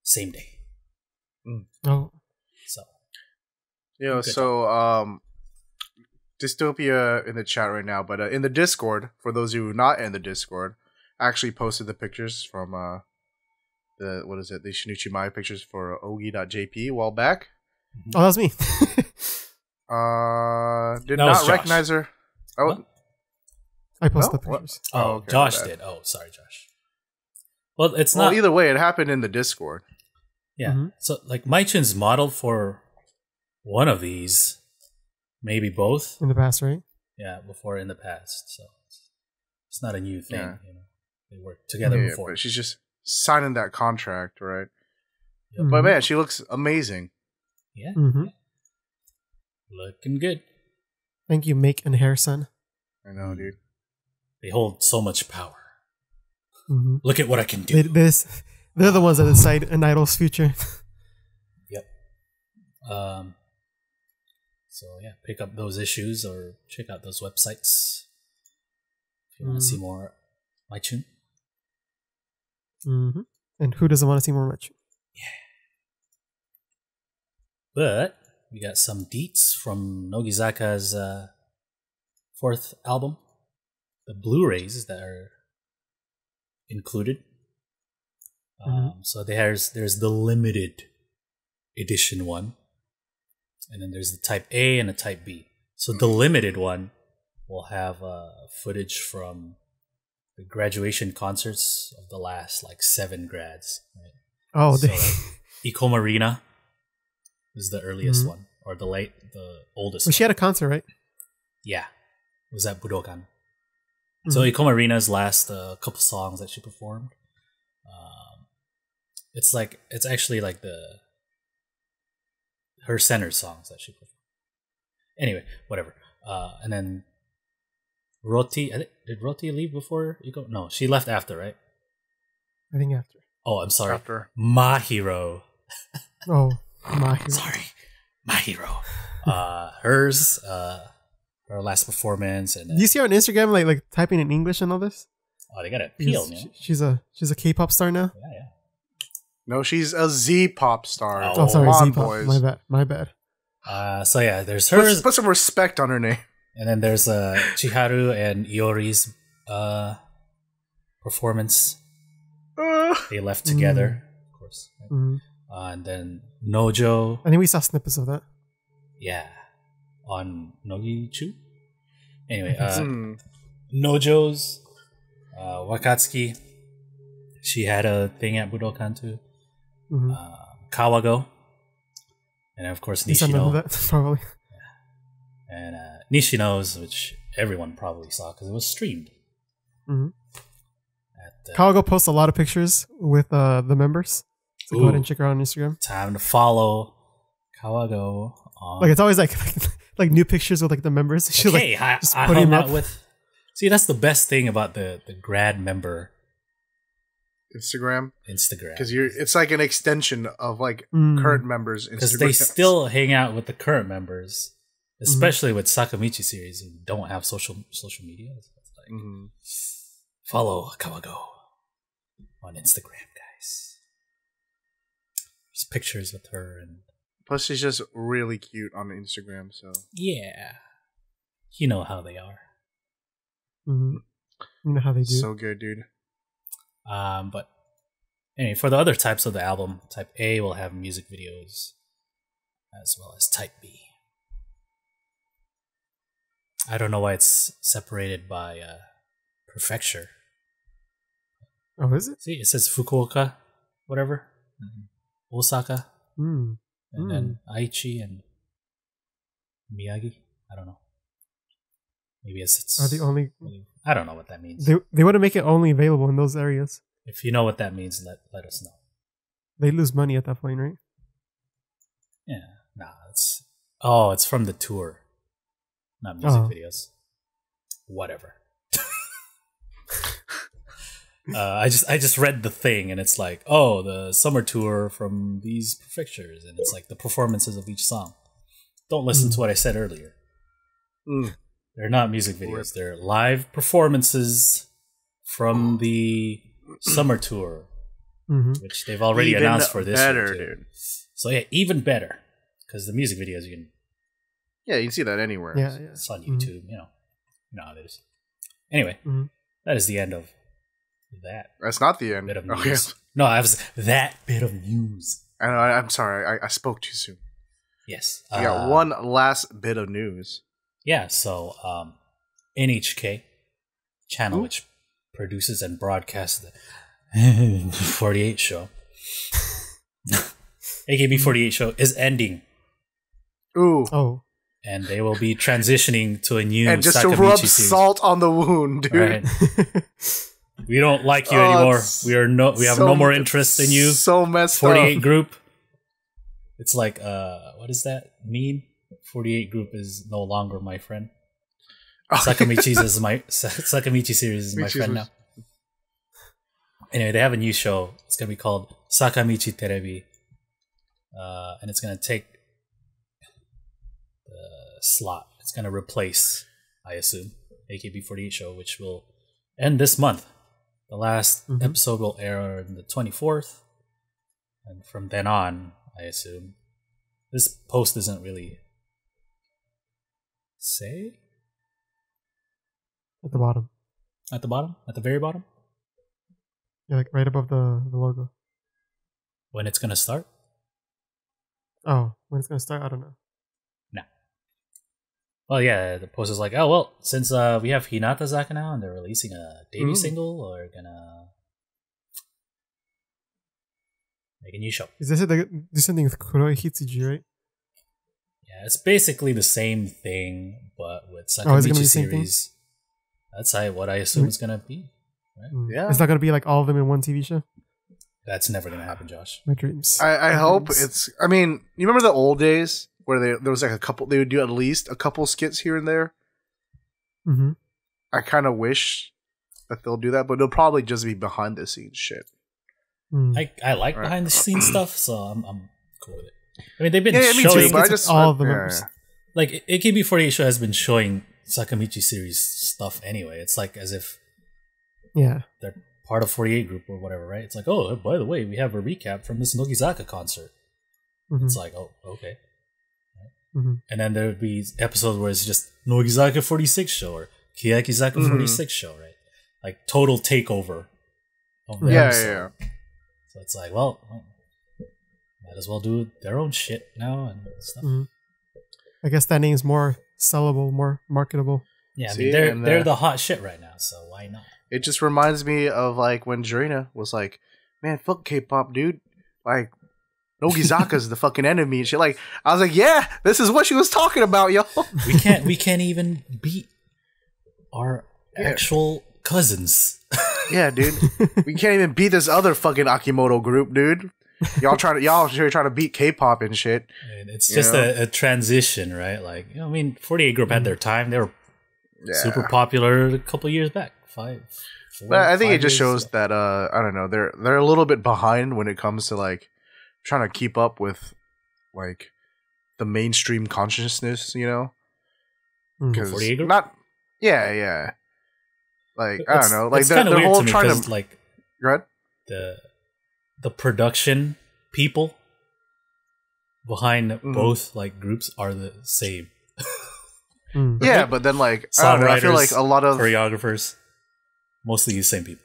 same day.
Oh.
So.
Dystopia in the chat right now, but in the Discord, for those who are not in the Discord, I actually posted the pictures from the Shinuchi Mai pictures for Oggi.jp a while back.
Oh, that was me.
Did
That
not
was
recognize her. Oh,
What?
I posted
No?
the pictures.
Oh,
okay,
Josh
my bad.
did. Oh, sorry, Josh. Well, it's
well,
not.
either way, it happened in the Discord.
Yeah.
Mhm.
So, like, Mai-chun's modeled for one of these, maybe both.
In the past, right?
Yeah, before in the past. So it's not a new thing.
Yeah.
You know, they worked together
Yeah,
before.
but she's just signing that contract, right?
Yep.
But man, she looks amazing.
Yeah,
Mm-hmm.
looking good.
Thank you, Make and Hair Son.
I know, dude.
They hold so much power.
Mm-hmm.
Look at what I can do.
They're the ones that decide an idol's future.
Yep. So yeah, pick up those issues or check out those websites if you want to see more Mai-chun.
Mm-hmm. And who doesn't want to see more Mai-chun?
But we got some deets from Nogizaka's fourth album, the Blu-rays that are included. So there's the limited edition one, and then there's the Type A and the Type B. So the limited one will have footage from the graduation concerts of the last like 7 grads. Right?
Oh,
So,
they.
like, Iko Marina is the earliest one, or the oldest.
Well, she
one.
had a concert, right?
Yeah, it was at Budoukan. So Iko Marina's last couple songs that she performed, it's actually like her center songs that she performed. Anyway, whatever. And then Roti, did Roti leave before Iko? No, she left after, right?
I think after.
Oh, I'm sorry.
After.
Mahiro.
Oh, my.
Sorry, Mahiro. Hers, her last performance, and
Do you see her on Instagram, like typing in English and all this?
oh, they got it peeled.
She's a K-pop star now.
Yeah.
No, she's a Z-pop star.
Oh,
Oh, sorry,
Come on,
Z-pop.
boys.
My bad.
So yeah, there's hers,
Put some respect on her name.
and then there's Chiharu and Iori's performance. They left together, of course. Right?
Mhm.
And then Nojo,
I think we saw snippets of that.
yeah, on Nogichuu. Anyway,
Hmm.
Nojo's Wakatsuki, she had a thing at Budoukan too.
Mm-hmm.
Kawago, and of course
You saw none of
Nishino,
that, probably.
and Nishino's, which everyone probably saw because it was streamed.
Mhm.
At,
Kawago posts a lot of pictures with the members. So go ahead and check her out on Instagram.
time to follow Kawago. On.
Like it's always like like new pictures with like the members. She's
Hey,
like just
I
putting
hung
them
out
up.
with. See, that's the best thing about the grad member
Instagram.
Instagram,
Because it's like an extension of like
Mm.
current members' Instagram.
because they still hang out with the current members, especially with Sakamichi series who don't have social media. So it's like,
Mhm.
follow Kawago on Instagram, guys. There's pictures with her, and
Plus, she's just really cute on Instagram. So
yeah, you know how they are.
Mhm. You know how they do.
so good, dude.
But anyway, for the other types of the album, Type A will have music videos, as well as Type B. I don't know why it's separated by prefecture.
Oh, is it?
See, it says Fukuoka, whatever, Osaka,
Mm.
and then Aichi and Miyagi. I don't know. Maybe it's
Are the only
I don't know what that means.
they want to make it only available in those areas.
If you know what that means, let us know.
They lose money at that point, right?
Yeah, nah, it's from the tour, not music videos. Whatever. I just read the thing, and it's like, oh, the summer tour from these prefectures, and it's like the performances of each song. Don't listen to what I said earlier. They're not music videos. They're live performances from the summer tour, which they've already announced for this year, dude. So yeah, even better, because the music videos you can.
Yeah, you can see that anywhere.
Yeah,
it's on YouTube. You know how it is. Anyway, that is the end of that.
That's not the end.
Bit of news. Okay. No, I was that bit of news.
I know. I'm sorry. I spoke too soon.
Yes.
We got one last bit of news.
Yeah. So, NHK channel, which produces and broadcasts the 48 show, AKB48 show, is ending.
Ooh.
Oh.
And they will be transitioning to a new
and just
Sakamichi
to rub
series.
salt on the wound, dude.
Right. We don't like you anymore. We have no more interest in you.
So messed
48
up.
group. It's like what does that mean? 48 group is no longer my friend. Sakamichi series is my friend now. Anyway, they have a new show. It's gonna be called Sakamichi Terebi. And it's gonna take the slot. It's gonna replace, I assume, AKB48 show, which will end this month. The last episode will air on the 24th. And from then on, I assume. This post doesn't really say.
At the bottom.
At the bottom? At the very bottom?
Yeah, like right above the logo.
When it's gonna start?
Oh, when it's gonna start? I don't know.
No. Well, yeah, the post is like, oh, well, since we have Hinata Zaka now and they're releasing a debut single, we're gonna make a new show.
Is this do something with Kuroi Hitsuji, right?
Yeah, it's basically the same thing, but with
is it
Sakamichi
gonna be the same
series. That's what I assume it's gonna be. Right?
Yeah.
It's not gonna be like all of them in one TV show?
That's never gonna happen, Josh.
My dreams.
I hope it's. I mean, you remember the old days where there was like a couple. They would do at least a couple skits here and there.
Mm-hmm.
I kind of wish that they'll do that, but they'll probably just be behind the scenes shit.
I like behind the scenes stuff, so I'm cool with it. I mean, they've been
me
showing
too, but I just
all of the members.
Like AKB48 show has been showing Sakamichi series stuff anyway. It's like as if they're part of 48 group or whatever, right? It's like, oh, by the way, we have a recap from this Nogizaka concert. It's like, oh, okay. Right? And then there would be episodes where it's just Nogizaka 46 show or Keyakitte 46 show, right? Like total takeover of the episode.
Yeah.
So it's like, well, might as well do their own shit now and stuff.
I guess that name's more sellable, more marketable.
Yeah, I mean, they're the hot shit right now, so why not?
It just reminds me of like when Jirina was like, "Man, fuck K-pop, dude. Like, Nogizaka's the fucking enemy and shit." Like, I was like, "Yeah, this is what she was talking about, yo."
We can't even beat our actual cousins.
Yeah, dude. We can't even beat this other fucking Akimoto group, dude. Y'all trying to beat K-pop and shit.
And it's just a transition, right? Like, I mean, 48 group had their time. They were super popular a couple years back.
But I think it just shows that I don't know, they're a little bit behind when it comes to like trying to keep up with like the mainstream consciousness, you know? Because not, yeah. Like I don't know, like they're whole trying to
like
right?
the production people behind both like groups are the same.
Yeah, but then like I don't know, I feel like a lot of
choreographers, mostly the same people.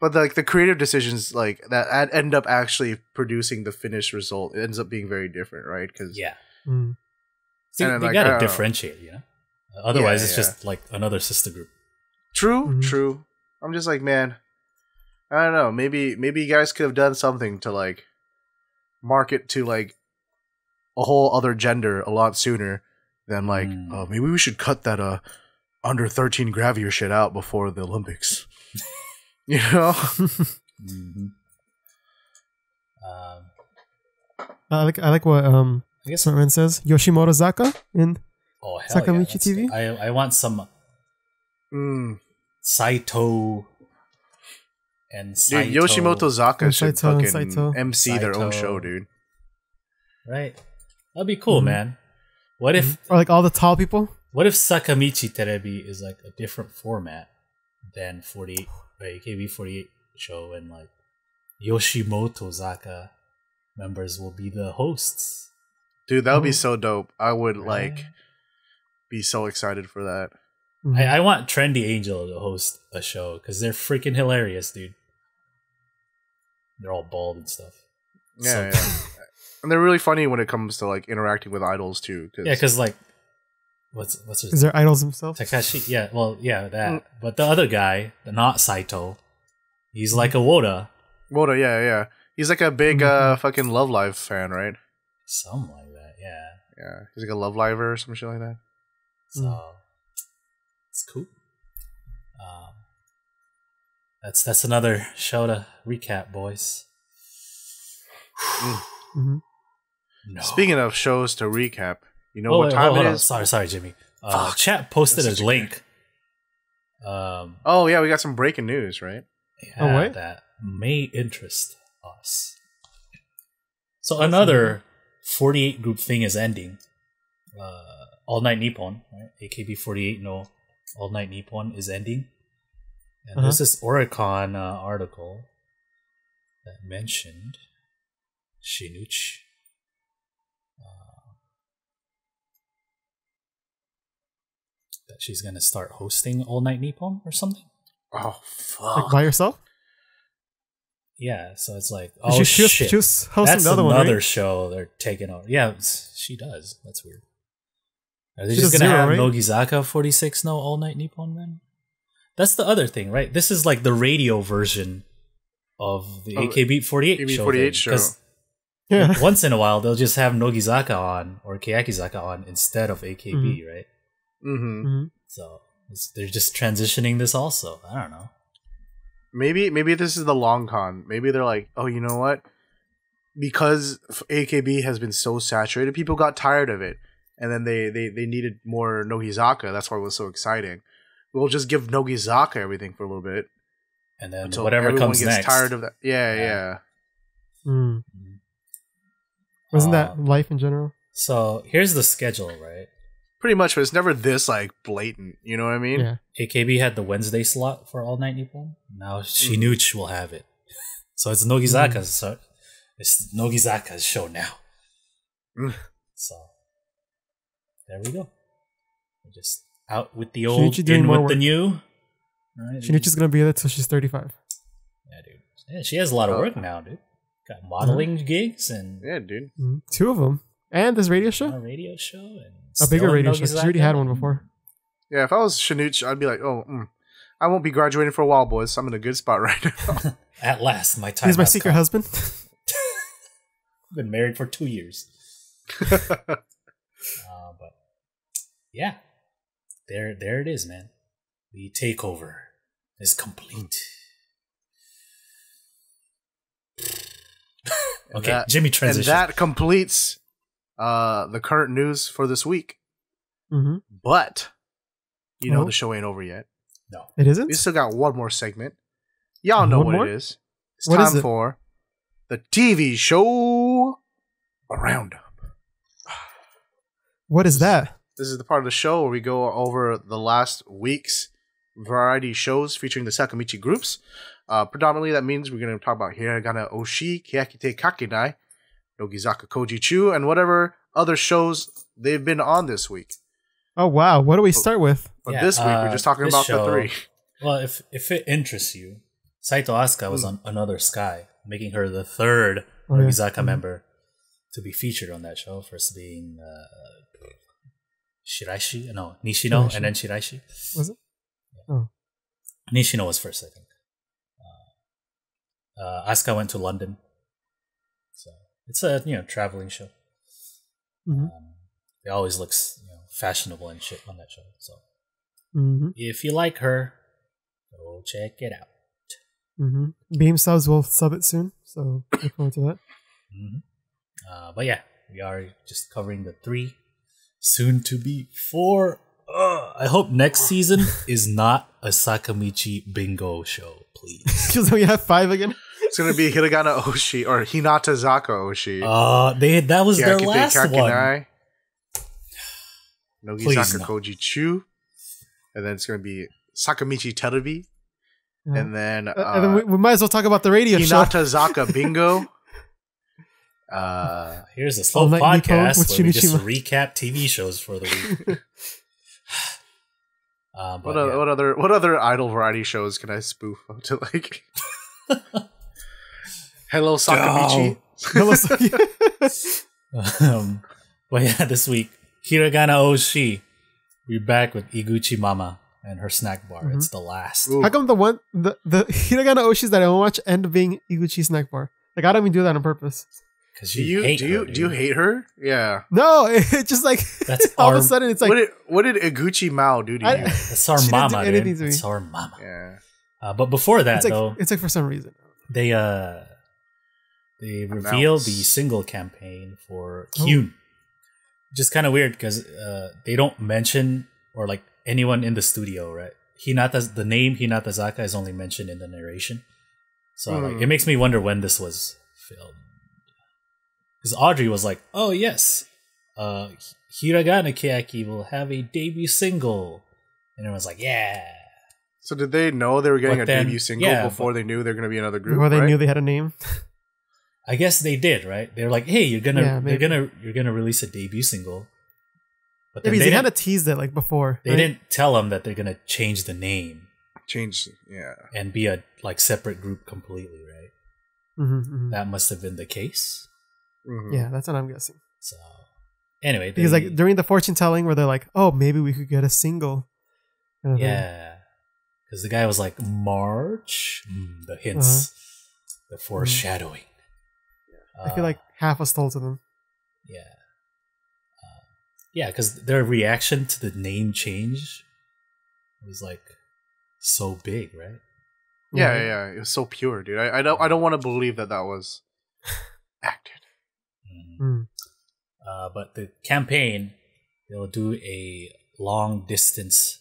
But like the creative decisions like that end up actually producing the finished result, it ends up being very different, right? Because
see, they
like,
gotta differentiate, you know. Otherwise, it's just like another sister group.
True. I'm just like, man, I don't know. Maybe you guys could have done something to like market to like a whole other gender a lot sooner than like, oh, maybe we should cut that under 13 Gravier shit out before the Olympics. You know?
I like what
I guess.
Smartman says. Yoshimoto Zaka in
Oh hell
SakamachiTV?
yeah! I want some Saito and Saito.
Dude, Yoshimoto Zaka
And
should
Saito and
fucking
Saito.
MC their own
Saito.
show, dude.
Right, that'd be cool, man. What if
Or like all the tall people.
Sakamichi Terebi is like a different format than 48 AKB 48 show, and like Yoshimoto Zaka members will be the hosts.
Dude, that would be so dope. I would
Right.
like be so excited for that.
I want Trendy Angel to host a show because they're freaking hilarious, dude. They're all bald and stuff.
Yeah,
So-
yeah. And they're really funny when it comes to like interacting with idols too.
Yeah, because like, what's
Because
his
they're idols themselves.
Takashi? Yeah, well, yeah, that. But the other guy, the not Saito, he's like a Woda,
Well, yeah. He's like a big fucking Love Live fan, right?
something like that. Yeah,
Yeah. He's like a Love Liver or some shit like that.
so it's cool. That's another show to recap, boys.
Mm-hmm.
No.
Speaking of shows to recap, you know
Oh,
what
wait,
time
hold
it
on.
is?
Sorry, Jimmy. Chat posted
That's
a link.
Oh yeah, we got some breaking news, right?
Oh, wait.
That may interest us. So another 48 group thing is ending. All Night Nippon, right? AKB 48 no All Night Nippon is ending. And there's this Oricon article that mentioned Shinuchi. That she's gonna start hosting All Night Nippon or something.
Oh fuck!
Like by yourself?
Yeah, so it's like,
she
shit.
was hosting
That's
the other
another
one, right?
show they're taking over. Yeah, she does. That's weird. Are they
She
just
does
gonna
zero,
have
right?
Nogizaka 46 no All Night Nippon then? That's the other thing, right? This is like the radio version of the AKB 48
AKB
show.
48
thing,
show.
'cause
Yeah.
once in a while they'll just have Nogizaka on or Keyakizaka on instead of AKB, right?
Mm-hmm.
Mm-hmm.
So they're just transitioning this also. I don't know.
Maybe this is the long con. Maybe they're like, oh, you know what? Because AKB has been so saturated, people got tired of it, and then they needed more Nogizaka. That's why it was so exciting. We'll just give Nogizaka everything for a little bit
And then
until
whatever
everyone
comes
gets
next.
tired of that. Yeah.
Mm. Wasn't
Uh,
that life in general?
So here's the schedule, right?
Pretty much, but it's never this like blatant. You know what I mean?
Yeah.
AKB had the Wednesday slot for All Night Nippon. Now Shinuchi will have it. So it's Nogizaka's. So it's Nogizaka's show now.
Mm.
So there we go. We're just out with the old,
Shinichi doing
in
more
with the
work.
new. Right?
Shinichi's gonna be there till she's 35.
Yeah, dude. Yeah, she has a lot of work now, dude. Got modeling gigs and
Yeah, dude.
Mm-hmm. 2 of them. And this radio show?
a radio show and
A bigger
still
radio show. She already had one
Nogizaka.
before.
Yeah, if I was Shinuchi, I'd be like, I won't be graduating for a while, boys. I'm in a good spot right now.
At last, my time.
He's my
has
secret
come.
husband.
Been married for 2 years. But yeah, there it is, man. The takeover is complete. Okay,
that-
Jimmy
And
transition.
that completes the current news for this week.
Mm-hmm.
But you know
Oh.
the show ain't over yet.
No,
It isn't?
We still got one more segment. Y'all know
One
what
more?
it is. It's
What is
time
it?
for the TV show roundup.
What is that?
This is the part of the show where we go over the last week's variety shows featuring the Sakamichi groups. Predominantly, that means we're going to talk about Hiragana Oshi, Keyakitte Kakenai, Nogizaka Koujichuu, and whatever other shows they've been on this week.
Oh, wow. What do we start with?
But
Yeah,
this week, we're just talking
this
about
show-
the 3.
well, if it interests you, Saito Asuka was on Another Sky, making her the third
Oh, yeah.
Nogizaka member to be featured on that show. First being Shiraishi, no, Nishino,
Shiraishi.
and then Shiraishi.
Was it? Oh.
Nishino was first, I think. Asuka went to London, so it's a traveling show.
Mm-hmm.
It always looks fashionable and shit on that show. So
Mm-hmm.
if you like her, go check it out.
Mm-hmm. Beam subs will sub it soon, so look forward to that.
Mm-hmm. But yeah, we are just covering the 3, soon to be 4. I hope next season is not a Sakamichi bingo show, please.
Because we have 5 again.
It's gonna be Hiragana Oshi or Hinatazaka Oshi.
That was their
Keyakitte
last
Kakenai,
one.
Nogizaka Koujichuu, and then it's gonna be SakamachiTV, and then
we might as well talk about the radio show.
Hinatazaka Bingo.
Here's a slow
Nippon
podcast
with
where we just
Shinuchi Mai.
recap TV shows for the week.
What other idol variety shows can I spoof to like? Hello Sakamichi.
But yeah, this week Hiragana Oshi, we're back with Iguchi Mama and her snack bar. It's the last.
Ooh.
How come the Hiragana Oshis that I watch end up being Iguchi snack bar? Like I don't even do that on purpose.
Because
Do you hate her? Yeah.
No, it's just like
That's
all of a sudden it's like
What did Iguchi Mao do to you?
That's our
She didn't do
mama,
anything
dude.
to me.
It's our mama.
Yeah.
But before that,
it's like
though,
it's like for some reason.
they revealed the single campaign for Kyun, which is kind of weird because they don't mention or like anyone in the studio, right? The name Hinatazaka is only mentioned in the narration, so like it makes me wonder when this was filmed. Because Audrey was like, "Oh yes, Hiragana Keyaki will have a debut single," and everyone's like, "Yeah."
So did they know they were getting
But
a
then-
debut single
yeah,
before they knew they were going to be another group?
Before they
right?
knew they had a name.
I guess they did, right? They're like, "Hey, you're gonna
maybe.
you're gonna release a debut single," but
Yeah,
then
because
they
they had
didn't,
to tease it like before.
they
right?
didn't tell them that they're gonna change the name
Change. Yeah.
and be a like separate group completely, right? That must have been the case.
Mhm.
Yeah, that's what I'm guessing.
So anyway,
Because like during the fortune telling, where they're like, "Oh, maybe we could get a single." kind of thing.
yeah, because the guy was like March, the hints, the foreshadowing.
I feel like half was told to them.
Yeah. Yeah, because their reaction to the name change was like so big, right?
Yeah. It was so pure, dude. I don't want to believe that was acted.
But the campaign, they'll do a long distance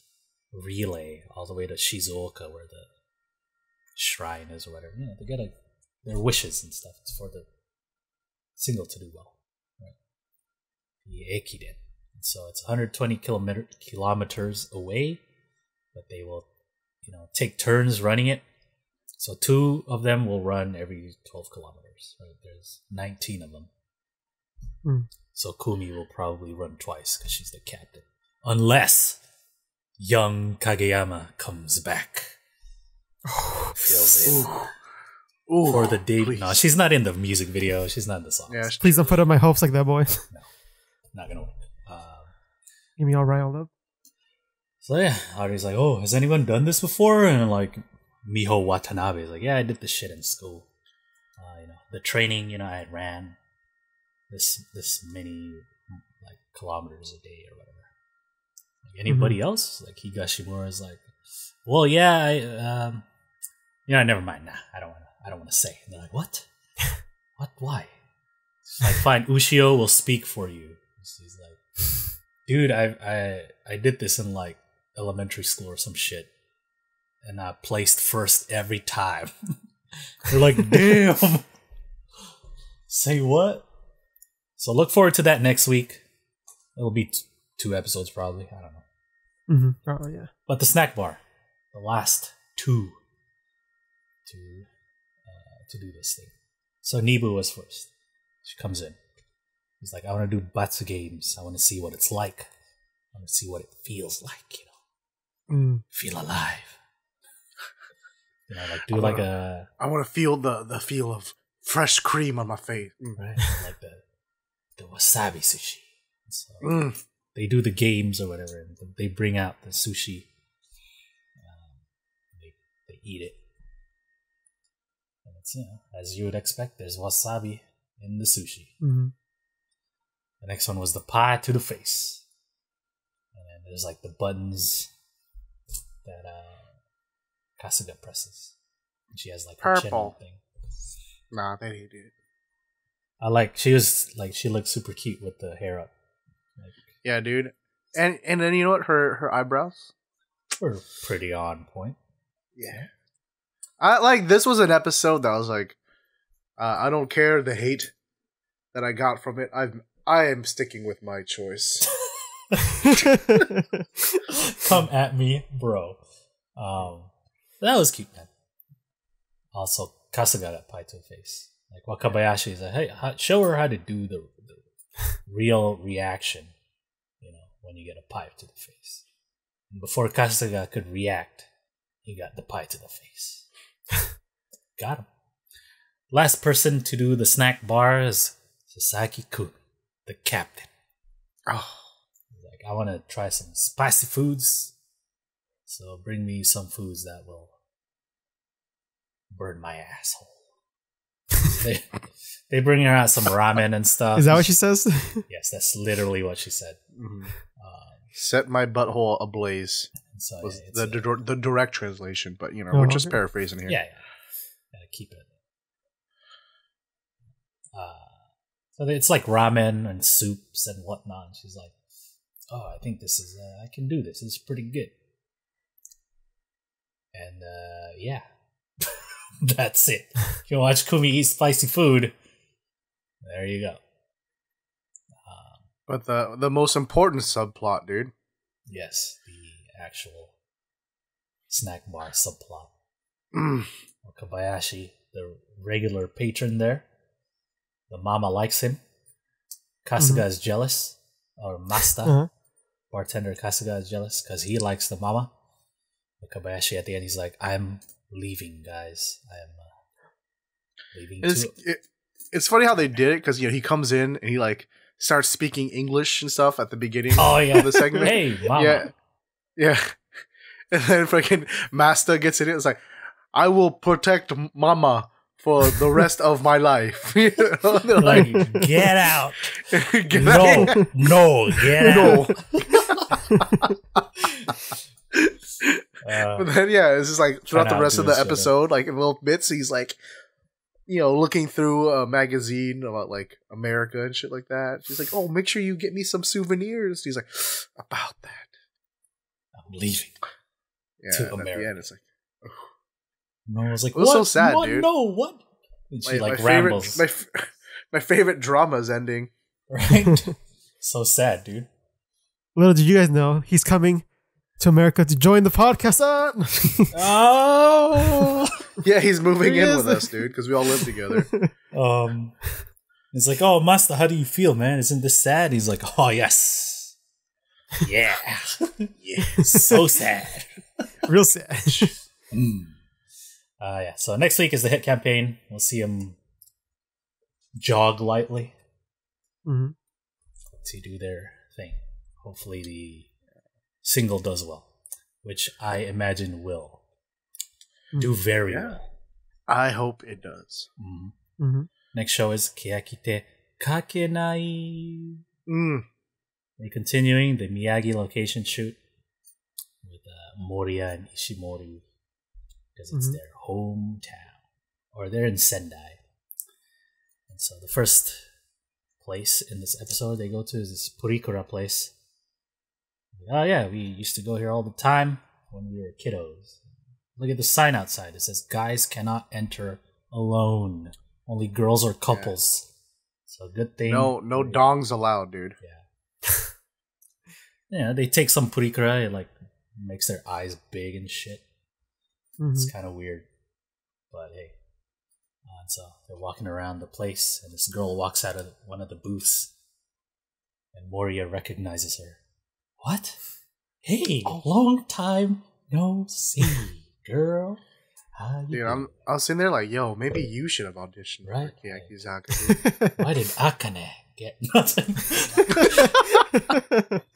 relay all the way to Shizuoka, where the shrine is or whatever. You know, to get their wishes and stuff. It's for the single to do well, right? The Ekiden. So it's 120 kilometers away, but they will, take turns running it. So 2 of them will run every 12 kilometers. Right? There's 19 of them. So Kumi will probably run twice because she's the captain, unless young Kageyama comes back. Fills in for the debut.
Please.
No, she's not in the music video. She's not in the songs.
Yeah.
Please don't put up my hopes like that, boy.
Not gonna work.
Get me all riled up.
So yeah, Audrey's like, "Oh, has anyone done this before?" And like Miho Watanabe is like, "Yeah, I did this shit in school. The training. I had ran this many like kilometers a day or whatever." Like, anybody else? Like Higashimura is like, "Well, yeah, never mind. Nah, I don't want to say." And they're like, "What? What? Why?" Like, fine, Ushio will speak for you. She's like, "Dude, I did this in like elementary school or some shit, and I placed first every time." They're like, "Damn." Say what? So look forward to that next week. It'll be 2 episodes probably. I don't know.
Probably, yeah.
But the snack bar, the last 2 to do this thing. So Nibu was first. She comes in. He's like, "I want to do Batsu games. I want to see what it's like. I want to see what it feels like, Feel alive." Like do
I want to feel the feel of fresh cream on my face.
right? Like the wasabi sushi. So they do the games or whatever. And they bring out the sushi. They eat it. And it's, as you would expect, there's wasabi in the sushi. The next one was the pie to the face. And then there's like the buttons that Kasuga presses. And she has like a
Purple
thing.
Nah, they did it.
She looked super cute with the hair up. Like,
yeah, dude. And then you know what? Her eyebrows
were pretty on point.
Yeah. This was an episode that I was like, I don't care the hate that I got from it. I am sticking with my choice.
Come at me, bro. That was cute, man. Also, Kasuga got pie to the face. Like Wakabayashi is like, hey, show her how to do the real reaction. You know, when you get a pie to the face. And before Kasuga could react, he got the pie to the face. Got him. Last person to do the snack bar is Sasaki-kun, the captain.
Oh.
Like, I want to try some spicy foods. So bring me some foods that will burn my asshole. They bring her out some ramen and stuff.
Is that what she says?
Yes, that's literally what she said.
Mm-hmm. Set my butthole ablaze.
So,
was
yeah,
the direct translation, but we're just paraphrasing here.
Yeah. Gotta keep it. So it's like ramen and soups and whatnot. And she's like, "Oh, I think this is. I can do this. It's pretty good." And yeah, that's it. If you watch Kumi eat spicy food, there you go.
But the most important subplot, dude.
Yes, the actual snack bar subplot. Wakabayashi, the regular patron there. The mama likes him. Kasuga is jealous. Or master. Bartender Kasuga is jealous because he likes the mama. Wakabayashi at the end, he's like, I'm leaving, guys. I am leaving too.
It's funny how they did it because he comes in and he starts speaking English and stuff at the beginning
of
the segment.
Hey, mama.
Yeah. And then freaking Master gets in it. It's like, I will protect mama for the rest of my life.
Like, get out.
Get out.
No, get out.
But then, it's just like throughout the rest of the episode, in little bits, he's like, looking through a magazine about America and shit like that. She's like, "Oh, make sure you get me some souvenirs." He's like, "About that,
I'm leaving."
Yeah,
to
and
America.
at the end, it's like,
no, I was like,
it was
what?
so sad,
what?
dude.
No, what? And she
my
rambles.
My favorite drama's ending.
Right? So sad, dude.
Little did you guys know, he's coming to America to join the podcast.
Oh,
yeah, he's moving in with us, dude, because we all live together.
It's like, oh, Master, how do you feel, man? Isn't this sad? He's like, oh, yes. Yeah. Yeah. So sad.
Real sad.
Yeah. So next week is the hit campaign. We'll see him jog lightly to do their thing. Hopefully the single does well, which I imagine will do very well.
I hope it does.
Next show is Keyakitte Kakenai. We're continuing the Miyagi location shoot with Moriya and Ishimori because it's their hometown, or they're in Sendai. And so the first place in this episode they go to is this Purikura place. Oh yeah, we used to go here all the time when we were kiddos. Look at the sign outside. It says, guys cannot enter alone. Only girls or couples. Yeah. So good thing.
No dongs allowed, dude.
Yeah. Yeah, they take some purikura, it makes their eyes big and shit. It's kind of weird. But hey. And so they're walking around the place, and this girl walks out of one of the booths. And Moriya recognizes her. What? Hey, long time no see, girl. How you
doing? I was sitting there like, yo, maybe you should have auditioned for Keyakizawa.
Why did Akane get nothing?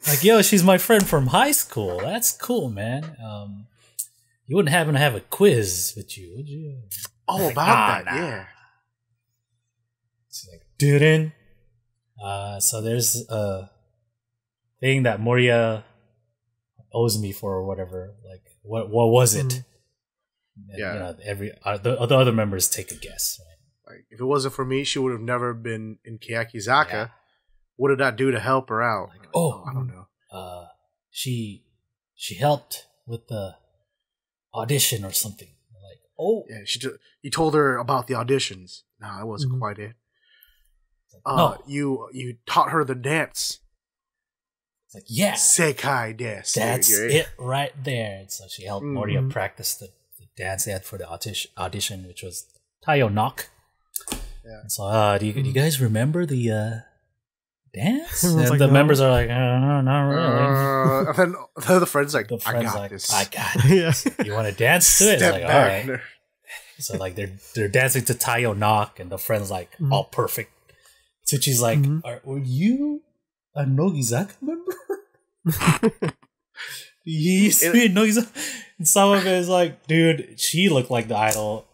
Like, yo, she's my friend from high school. That's cool, man. You wouldn't happen to have a quiz with you, would you?
Oh, about that, yeah.
She's like, didn't. So there's a thing that Moriya owes me for or whatever. Like, what was it? And,
yeah.
The other members take a guess.
Like, if it wasn't for me, she would have never been in Keyakizaka. Yeah. What did I do to help her out?
Like,
I don't know.
She helped with the audition or something. Like,
yeah, you told her about the auditions. No, that wasn't quite it.
No.
You taught her the dance.
It's like, yeah,
Sekai desu.
That's it right there. And so she helped Moria practice the dance they had for the audition, which was Tayo Knock.
Yeah.
And so, do you guys remember the dance? And
like,
the
no.
members are like, no, not really.
And then the friend's like, I got this.
I got it.
Yeah.
You want to dance to it?
Step
It's like,
back.
all right. So like they're dancing to Tayo Knock, and the friend's like, all perfect. Tsuchi's like, were you a Nogizaka member? You used to be a Nogizaka? And some of it is like, dude, she looked like the idol,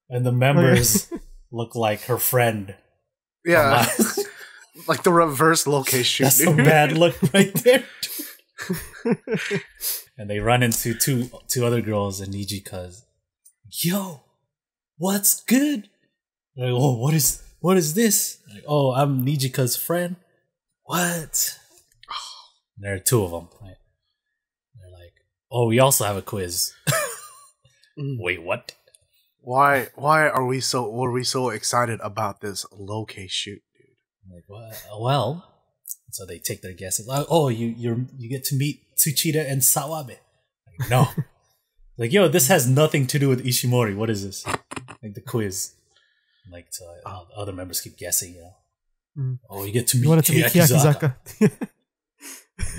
and the members look like her friend.
Yeah. Like the reverse location.
That's a bad look right there. And they run into two other girls and Nijika's. Yo, what's good? Like, oh, what is this? Like, oh, I'm Nijika's friend. What? There are two of them. Right? They're like, oh, we also have a quiz. Wait, what?
Why were we so excited about this low-key shoot, dude?
I'm like, well, so they take their guesses. Like, oh, you get to meet Tsuchida and Sawabe. Like, no. Like, yo, this has nothing to do with Ishimori. What is this? Like the quiz. Like, so other members keep guessing, you know. Oh, you get to meet Keyakizaka.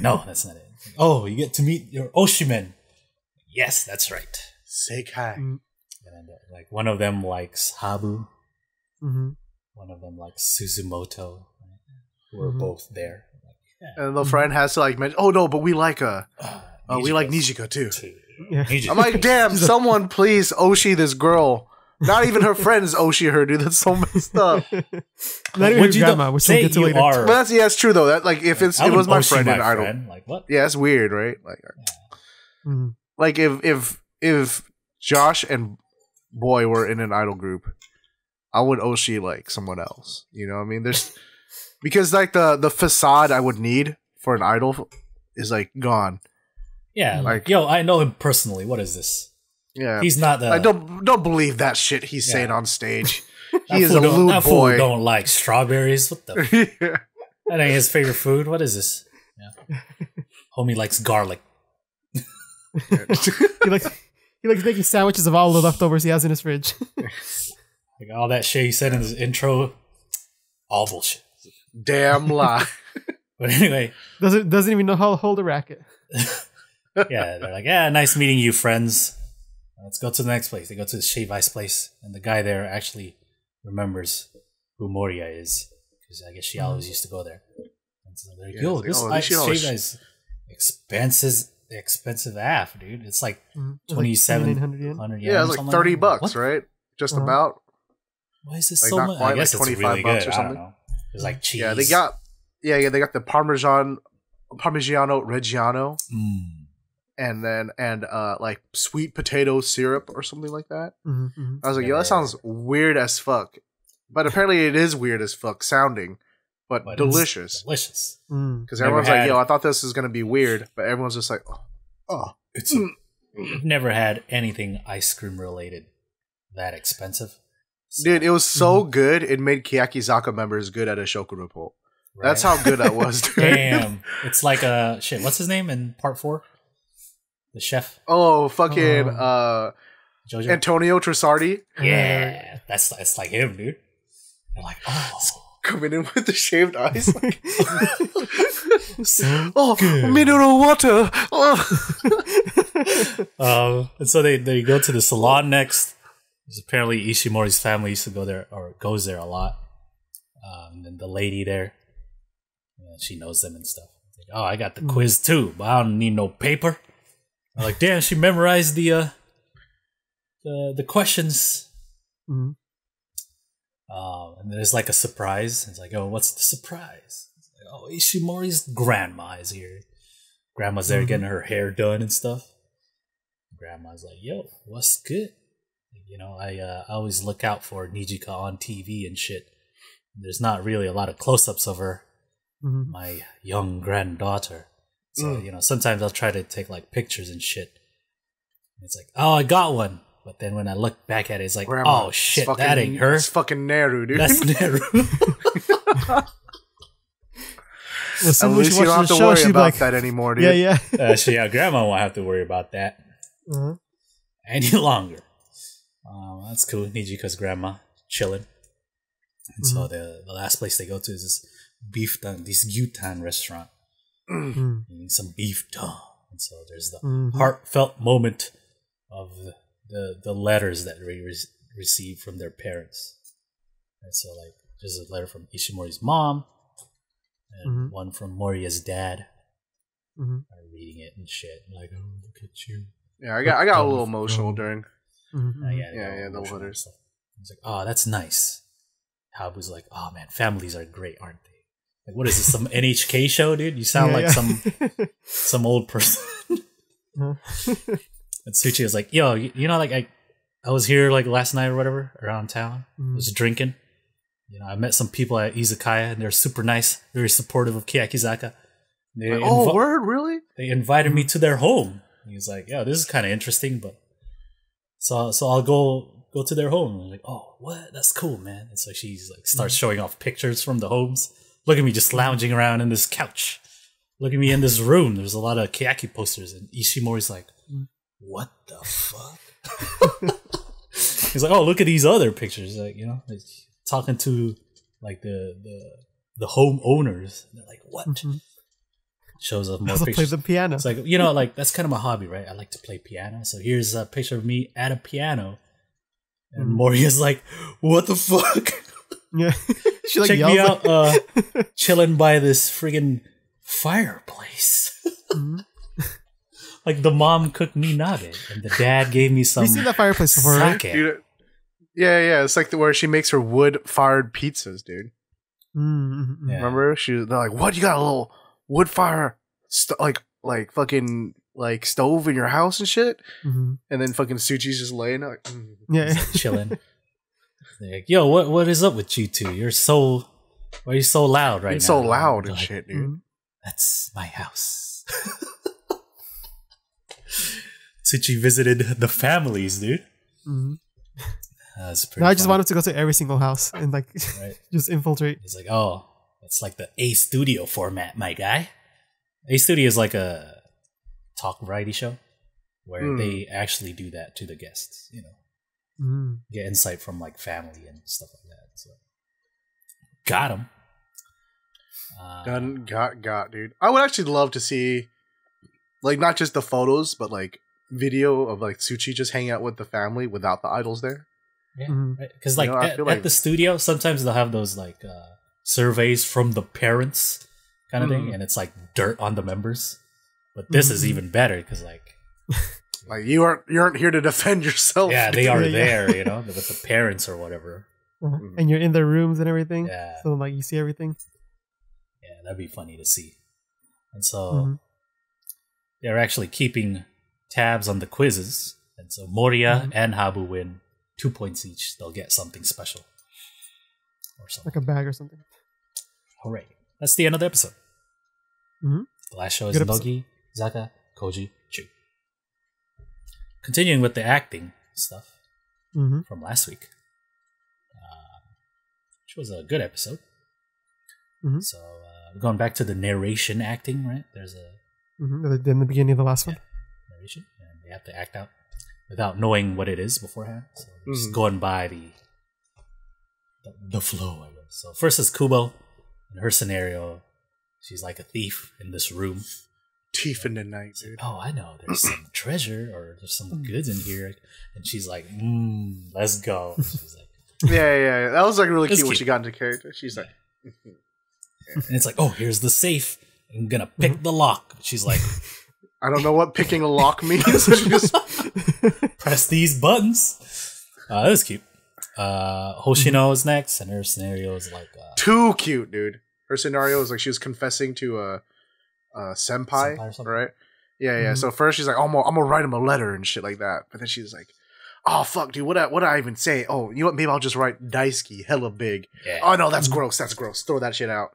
No, that's not it. Oh, you get to meet your Oshimen. Yes, that's right.
Sekai.
And like one of them likes Habu. One of them likes Suzumoto. Right? Who are both there. Like, yeah.
And the friend has to like mention, oh no, but we like Nijika too.
Yeah.
I'm like, damn, someone please Oshi this girl. Not even her friends Oshi her, dude. That's so messed up.
Not even her grandma, which we'll get to later.
But that's true though. That like if it was my friend in Idol.
Like what?
Yeah, it's weird, right? Like if Josh and Boy were in an Idol group, I would Oshi like someone else. You know what I mean? There's because like the facade I would need for an Idol is like gone.
Yeah, like yo, I know him personally. What is this?
Yeah,
he's not the.
I don't believe that shit he's saying on stage. He is a lewd
that
boy.
Fool don't like strawberries. What the? Yeah. That ain't his favorite food. What is this? Yeah. Homie likes garlic.
he likes making sandwiches of all the leftovers he has in his fridge.
Like all that shit he said in his intro, all bullshit.
Damn lie.
But anyway,
doesn't even know how to hold a racket.
Yeah, they're like, yeah, nice meeting you, friends. Let's go to the next place. They go to the Shave Ice place, and the guy there actually remembers who Moria is because I guess she always used to go there. And so they're like, yo, this Shave Ice expensive AF, dude. It's like 2,700 yen.
Yeah, it's like $30, right? Just about.
Why is this
like
so much? I guess
like
it's really good.
or something.
I don't know. It's like cheese.
Yeah, they got the Parmigiano Reggiano. And then like sweet potato syrup or something like that. I was like, yo, that sounds weird as fuck. But apparently it is weird as fuck sounding, but delicious.
Delicious.
Because everyone's like, yo, I thought this was gonna be weird, but everyone's just like, oh.
I've never had anything ice cream related that expensive. So.
Dude, it was so good, it made Keyakizaka members good at a Shoku report. Right. That's how good that was, dude.
Damn. It's like shit, what's his name in part 4? The chef.
Oh, fucking
Jojo?
Antonio Trissardi.
Yeah, that's like him, dude. They're like, oh,
coming in with the shaved ice. Like,
so
oh,
good.
Mineral water.
Oh. And so they go to the salon next. Because apparently Ishimori's family used to go there or goes there a lot. And then the lady there, she knows them and stuff. Like, oh, I got the quiz too, but I don't need no paper. I'm like, damn, she memorized the questions. And there's like a surprise. It's like, oh, what's the surprise? It's like, oh, Ishimori's grandma is here. Grandma's there getting her hair done and stuff. Grandma's like, yo, what's good? You know, I always look out for Nijika on TV and shit. There's not really a lot of close-ups of her, my young granddaughter. So, you know, sometimes I'll try to take like pictures and shit. It's like, oh, I got one. But then when I look back at it, it's like,
Grandma,
oh shit, that ain't her.
It's fucking Neru, dude.
That's Neru.
At least you don't have to worry about that anymore, dude.
Yeah, Grandma won't have to worry about that any longer. That's cool. Nijika's grandma chilling. And so the last place they go to is this gyutan restaurant. Eating some beef tongue. And so there's the heartfelt moment of the letters that we receive from their parents. And so like there's a letter from Ishimori's mom and one from Moriya's dad. I'm reading it and shit. Like, oh, look at you.
Yeah, I got a little emotional during.
Yeah,
the letters.
It's like, oh, that's nice. Habu's like, oh man, families are great, aren't they? Like, what is this? Some NHK show, dude? You sound like some old person. And Tsuchi was like, yo, you know, like I was here like last night or whatever around town. I was drinking. You know, I met some people at Izakaya and they're super nice, very supportive of Keyakizaka.
Word, really?
They invited me to their home. He was like, yeah, this is kind of interesting, but so I'll go to their home. And I'm like, oh, what? That's cool, man. And so she's like starts showing off pictures from the homes. Look at me just lounging around in this couch. Look at me in this room. There's a lot of Keyaki posters. And Ishimori's like, what the fuck? He's like, oh, look at these other pictures. Like, you know, like, talking to like the home owners. And they're like, what? Shows up more pictures.
Play the piano.
It's like, you know, like that's kind of my hobby, right? I like to play piano. So here's a picture of me at a piano. And Moriya's like, what the fuck?
Yeah. She like
check
yells
me out chilling by this friggin' fireplace. Like the mom cooked me nabe and the dad gave me some.
You've seen that fireplace before, right?
Dude, yeah. It's like where she makes her wood-fired pizzas, dude.
Yeah.
Remember? They're like, what? You got a little wood fire, like fucking like stove in your house and shit? And then fucking Tsuchi's just laying there, like,
chilling. They're like, yo, what is up with you two? Why are you so loud right now?
So loud and shit, dude.
That's my house. Tsuchi visited the families, dude. That's pretty.
Now I just want him to go to every single house and like just infiltrate.
He's like, oh, it's like the A Studio format, my guy. A Studio is like a talk variety show where they actually do that to the guests, you know. Get insight from like family and stuff like that. So got him.
Got, dude. I would actually love to see, like, not just the photos, but like video of like Tsuchi just hanging out with the family without the idols there.
Yeah, because like, at the studio, sometimes they'll have those like surveys from the parents kind of thing, and it's like dirt on the members. But this is even better because like.
Like you aren't here to defend yourself.
Yeah, they are there, you know, with the parents or whatever.
And you're in their rooms and everything.
Yeah.
So like you see everything.
Yeah, that'd be funny to see. And so they're actually keeping tabs on the quizzes. And so Moriya and Habu win 2 points each. They'll get something special. Or something.
Like a bag or something.
Hooray. That's the end of the episode. The last show is Nogizaka Koujichuu. Continuing with the acting stuff from last week, which was a good episode. So going back to the narration acting, right? There's a
in the beginning of the last one,
narration, and they have to act out without knowing what it is beforehand. So just going by the flow, I guess. So first is Kubo. In her scenario, she's like a thief in this room.
Thief in the night, dude.
Oh, I know. There's some treasure or there's some goods in here. And she's like, let's go. She's like,
yeah. That was like really cute when she got into character. She's like,
and it's like, oh, here's the safe. I'm gonna pick the lock. She's like,
I don't know what picking a lock means. She just
press these buttons. That was cute. Hoshino is next, and her scenario is like
too cute, dude. Her scenario is like she was confessing to a senpai, right? Yeah. So first she's like, oh, I'm gonna write him a letter and shit like that. But then she's like, oh fuck, dude, what did I even say? Oh, you know what? Maybe I'll just write Daisuke, hella big.
Yeah.
Oh no, that's gross. That's gross. Throw that shit out.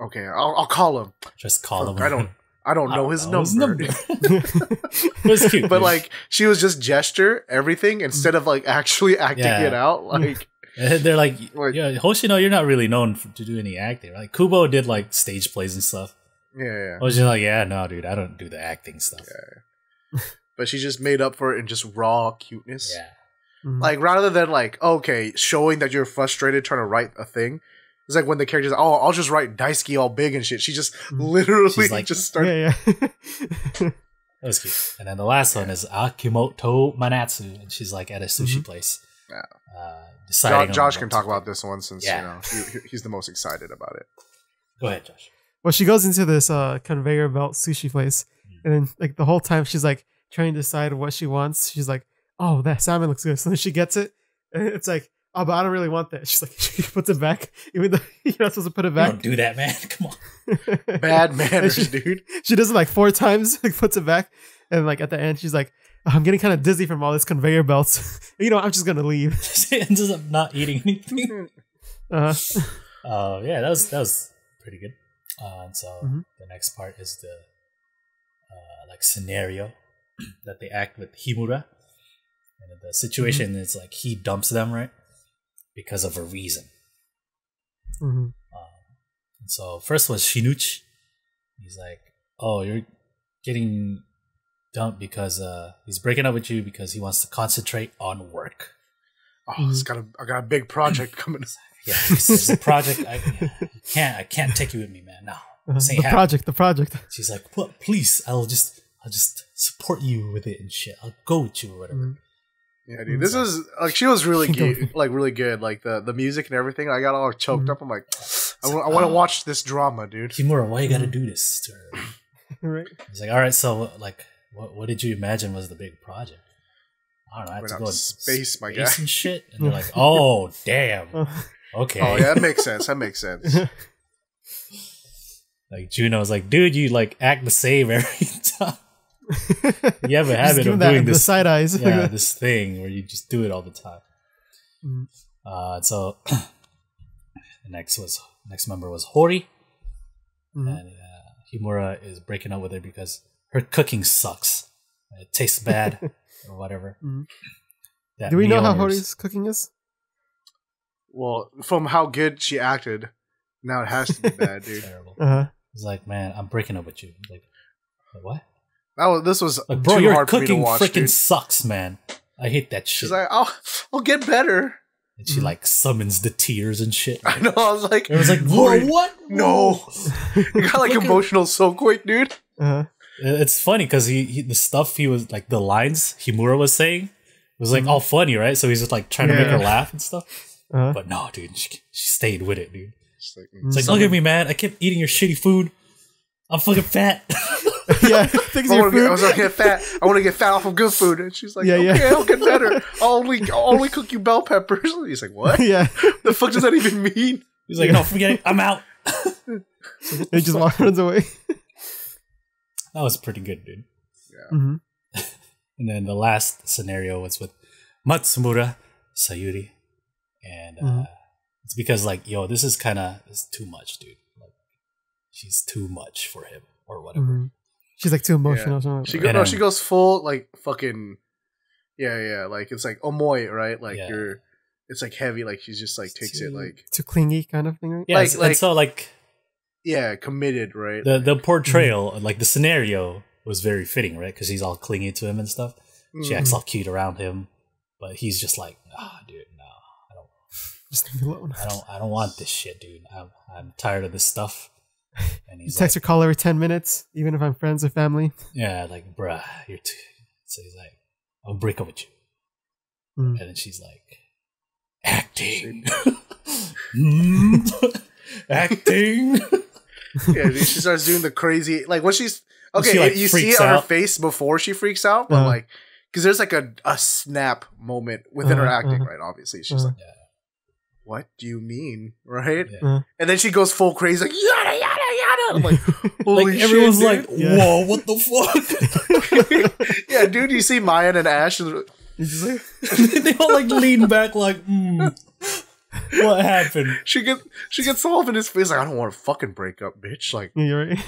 Okay, I'll call him.
Just call him.
I don't know his number.
It was cute,
But
dude.
like, she was just gesture everything instead of like actually acting it out. Like,
they're like, yeah, Hoshino, you're not really known to do any acting. Like Kubo did like stage plays and stuff.
yeah.
Hoshino's like, yeah, no, dude, I don't do the acting stuff.
Yeah. But she just made up for it in just raw cuteness.
Yeah.
Like, rather than like, okay, showing that you're frustrated trying to write a thing. It's like when the character's like, oh, I'll just write Daisuke all big and shit. She just literally
like,
just started.
Yeah.
That was cute. And then the last one is Akimoto Manatsu, and she's like at a sushi place.
Yeah.
Deciding
Josh
on
can
what
talk
to
about
do.
this one since
Yeah.
you know he's the most excited about it.
Go ahead, Josh.
Well, she goes into this conveyor belt sushi place, and then like the whole time she's like trying to decide what she wants. She's like, "Oh, that salmon looks good." So then she gets it, and it's like, "Oh, but I don't really want that." She's like, she puts it back, even though you're not supposed to put it back.
Don't do that, man. Come on.
Bad manners, dude.
She does it like 4 times, like puts it back, and like at the end, she's like, "I'm getting kind of dizzy from all this conveyor belts. I'm just gonna leave."
She ends up not eating anything.
Uh,
Yeah, that was pretty good. And so the next part is the like scenario that they act with Himura, and the situation is like he dumps them, right, because of a reason. And so first was Shinuchi. He's like, "Oh, you're getting dumped because he's breaking up with you because he wants to concentrate on work."
Oh, I got a big project coming.
Yeah, there's a project. I can't take you with me, man. No, this ain't happening.
the project.
She's like, please, I'll just support you with it and shit. I'll go with you or whatever.
Yeah, dude, this is like she was really good, like really good, like the music and everything. I got all choked up. I'm like, I want to watch this drama, dude.
Kimura, why you gotta do this to her?
Right.
He's like, all right, so like, what did you imagine was the big project? I don't know. I had to go in
space, my guy,
and shit. And they're like, oh damn. Okay.
Oh yeah, that makes sense. That makes sense.
Like Juno's like, dude, you like act the same every time. You have a habit of doing this.
The side eyes.
Yeah, this thing where you just do it all the time. So the next member was Hori, and Himura is breaking up with her because her cooking sucks. It tastes bad or whatever.
Do we know how Hori's cooking is?
Well, from how good she acted, now it has to be bad, dude.
Terrible. He's like, man, I'm breaking up with you. I'm like, what?
This was
like, bro,
too
your
hard for me to
cooking
watch,
freaking
dude.
sucks, man. I hate that shit.
She's like, I'll get better.
And she like summons the tears and shit.
I know. I was like,
it was like, whoa, what?
No, you got like emotional so quick, dude.
It's funny because the stuff he was like the lines Himura was saying was like all funny, right? So he's just like trying to make her laugh and stuff. But no, dude, she stayed with it, dude. It's like, look at me, man. I kept eating your shitty food. I'm fucking fat.
Yeah,
I want to get fat. I want to get fat off of good food. And she's like, okay, I'll get better. I'll only cook you bell peppers. He's like, what?
Yeah.
The fuck does that even mean?
He's like, no, forget it. I'm out.
He just runs away.
That was pretty good, dude.
Yeah.
And then the last scenario was with Matsumura Sayuri. And it's because like, yo, this is it's too much, dude. Like, she's too much for him or whatever.
She's like too emotional.
Yeah. She goes full like fucking like it's like omoi, right? Like it's like heavy, like she's just like takes it like
too clingy kind of thing, right?
Yeah, and so like
committed, right?
The portrayal, like the scenario was very fitting, right? Because he's all clingy to him and stuff. She acts all cute around him, but he's just like, dude, no, I don't.
Just leave me alone.
I don't want this shit, dude. I'm tired of this stuff. And
he's text or call every 10 minutes, even if I'm friends or family.
Yeah, like, bruh, you're too. So he's like, I'll break up with you. And then she's like, acting. Acting.
Yeah, dude, she starts doing the crazy, like, what she's, okay, she, like, you see it on her face before she freaks out, but like, because there's like a snap moment within her acting, right? Obviously, she's like, what do you mean, right? And then she goes full crazy, like, yada, yada, yada. I'm like, holy
like, everyone's
shit,
like, whoa, what the fuck?
Yeah, dude, you see Maya and Ash,
He's just like,
They all like lean back like, what happened?
She gets all up in his face like, I don't want to fucking break up, bitch. Like,
yeah, you're right.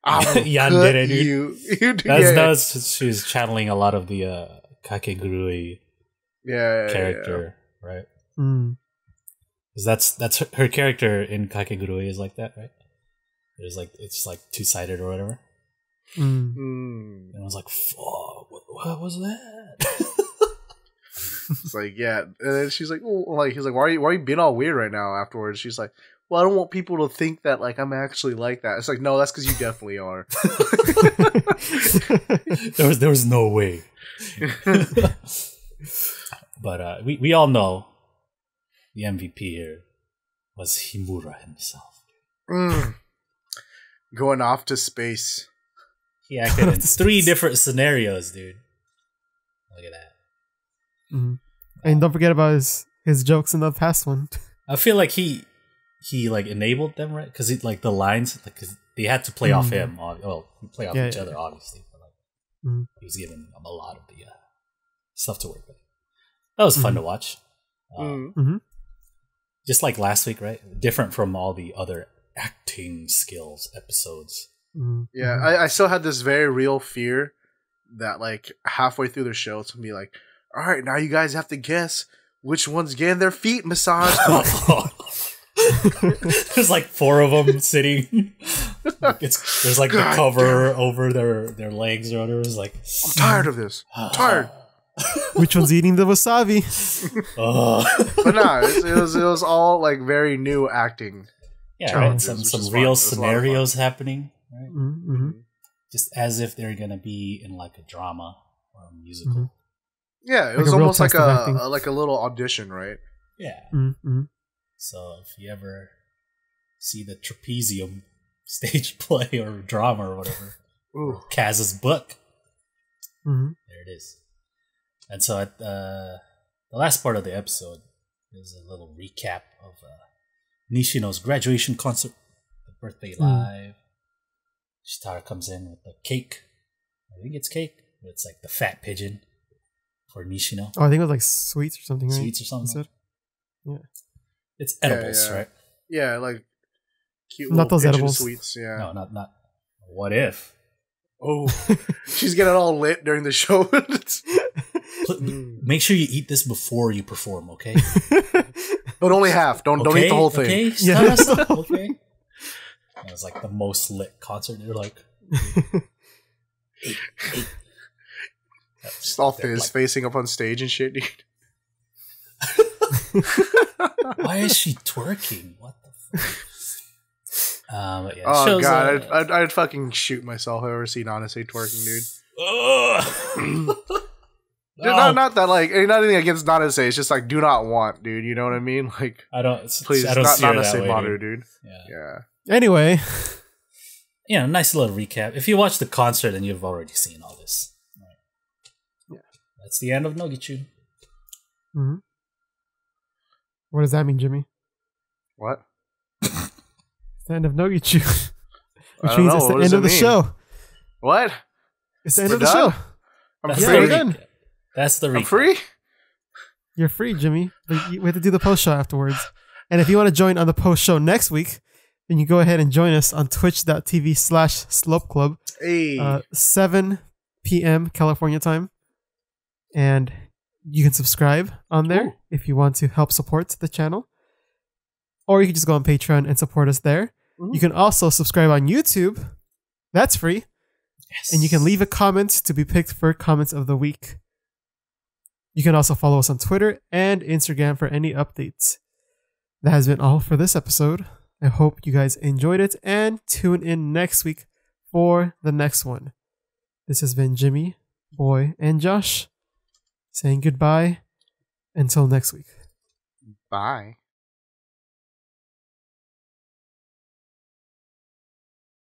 I will
Yandere,
cut you.
She's channeling a lot of the Kakegurui character, right?
Mm.
Because that's her character in Kakegurui is like that, right? It's like two-sided or whatever. And I was like, "Fuck, what was that?"
It's like, yeah, and then she's like, "Oh, like he's like, why are you being all weird right now?" Afterwards, she's like, "Well, I don't want people to think that like I'm actually like that." It's like, no, that's because you definitely are.
there was no way. But we all know the MVP here was Himura himself.
Going off to space.
He acted in 3 different scenarios, dude. Look at that.
Mm-hmm. And don't forget about his jokes in the past one.
I feel like he like enabled them, right? Because like the lines, like 'cause they had to play off him. Well, we play off each other, obviously. But like he was giving them a lot of the stuff to work with. That was fun to watch. Just like last week, right? Different from all the other acting skills episodes.
Yeah, I still had this very real fear that like halfway through the show it's gonna be like, all right, now you guys have to guess which one's getting their feet massaged.
There's like 4 of them sitting. There's like the cover over their legs or whatever. It's like,
I'm tired of this. I'm tired.
Which one's eating the wasabi?
But no, it was all like very new acting.
Yeah, right. Some real scenarios happening. Right? Just as if they're gonna be in like a drama or a musical.
Yeah, it was almost like a little audition, right?
Yeah. So if you ever see the trapezium stage play or drama or whatever, Kaz's book, there it is. And so at the last part of the episode, there's a little recap of Nishino's graduation concert, the birthday live. Shitara comes in with the cake. I think it's cake, but it's like the fat pigeon for Nishino.
Oh, I think it was like sweets or something, right?
Sweets or something.
Yeah.
It's edibles, right?
Yeah, like cute
not those
pigeon
edibles.
Sweets, yeah.
No, not. What if?
Oh, she's getting all lit during the show.
Make sure you eat this before you perform, okay?
But only half. Don't eat the whole thing.
Okay, stop. Okay. It was like the most lit concert. They're like,
just all Fizz facing up on stage and shit, dude.
Why is she twerking? What the fuck? But yeah,
oh god, I'd fucking shoot myself if I ever seen Anase twerking, dude. Dude, not that like not anything against Nanase. It's just like do not want, dude. You know what I mean? Like please,
I don't
not
see her
Nanase
that way,
Maru, dude. Yeah.
Anyway,
nice little recap. If you watch the concert, then you've already seen all this. Right.
Yeah,
that's the end of Nogizaka.
What does that mean, Jimmy?
What?
It's the end of Nogizaka. Which means it's the end of the show.
What?
It's the end of the show.
I'm free.
That's the recap.
I'm free?
You're free, Jimmy. But we have to do the post show afterwards. And if you want to join on the post show next week, then you go ahead and join us on twitch.tv/slopeclub.
Hey.
7 p.m. California time. And you can subscribe on there if you want to help support the channel. Or you can just go on Patreon and support us there. You can also subscribe on YouTube. That's free.
Yes.
And you can leave a comment to be picked for comments of the week. You can also follow us on Twitter and Instagram for any updates. That has been all for this episode. I hope you guys enjoyed it and tune in next week for the next one. This has been Jimmy, Boy, and Josh saying goodbye until next week.
Bye.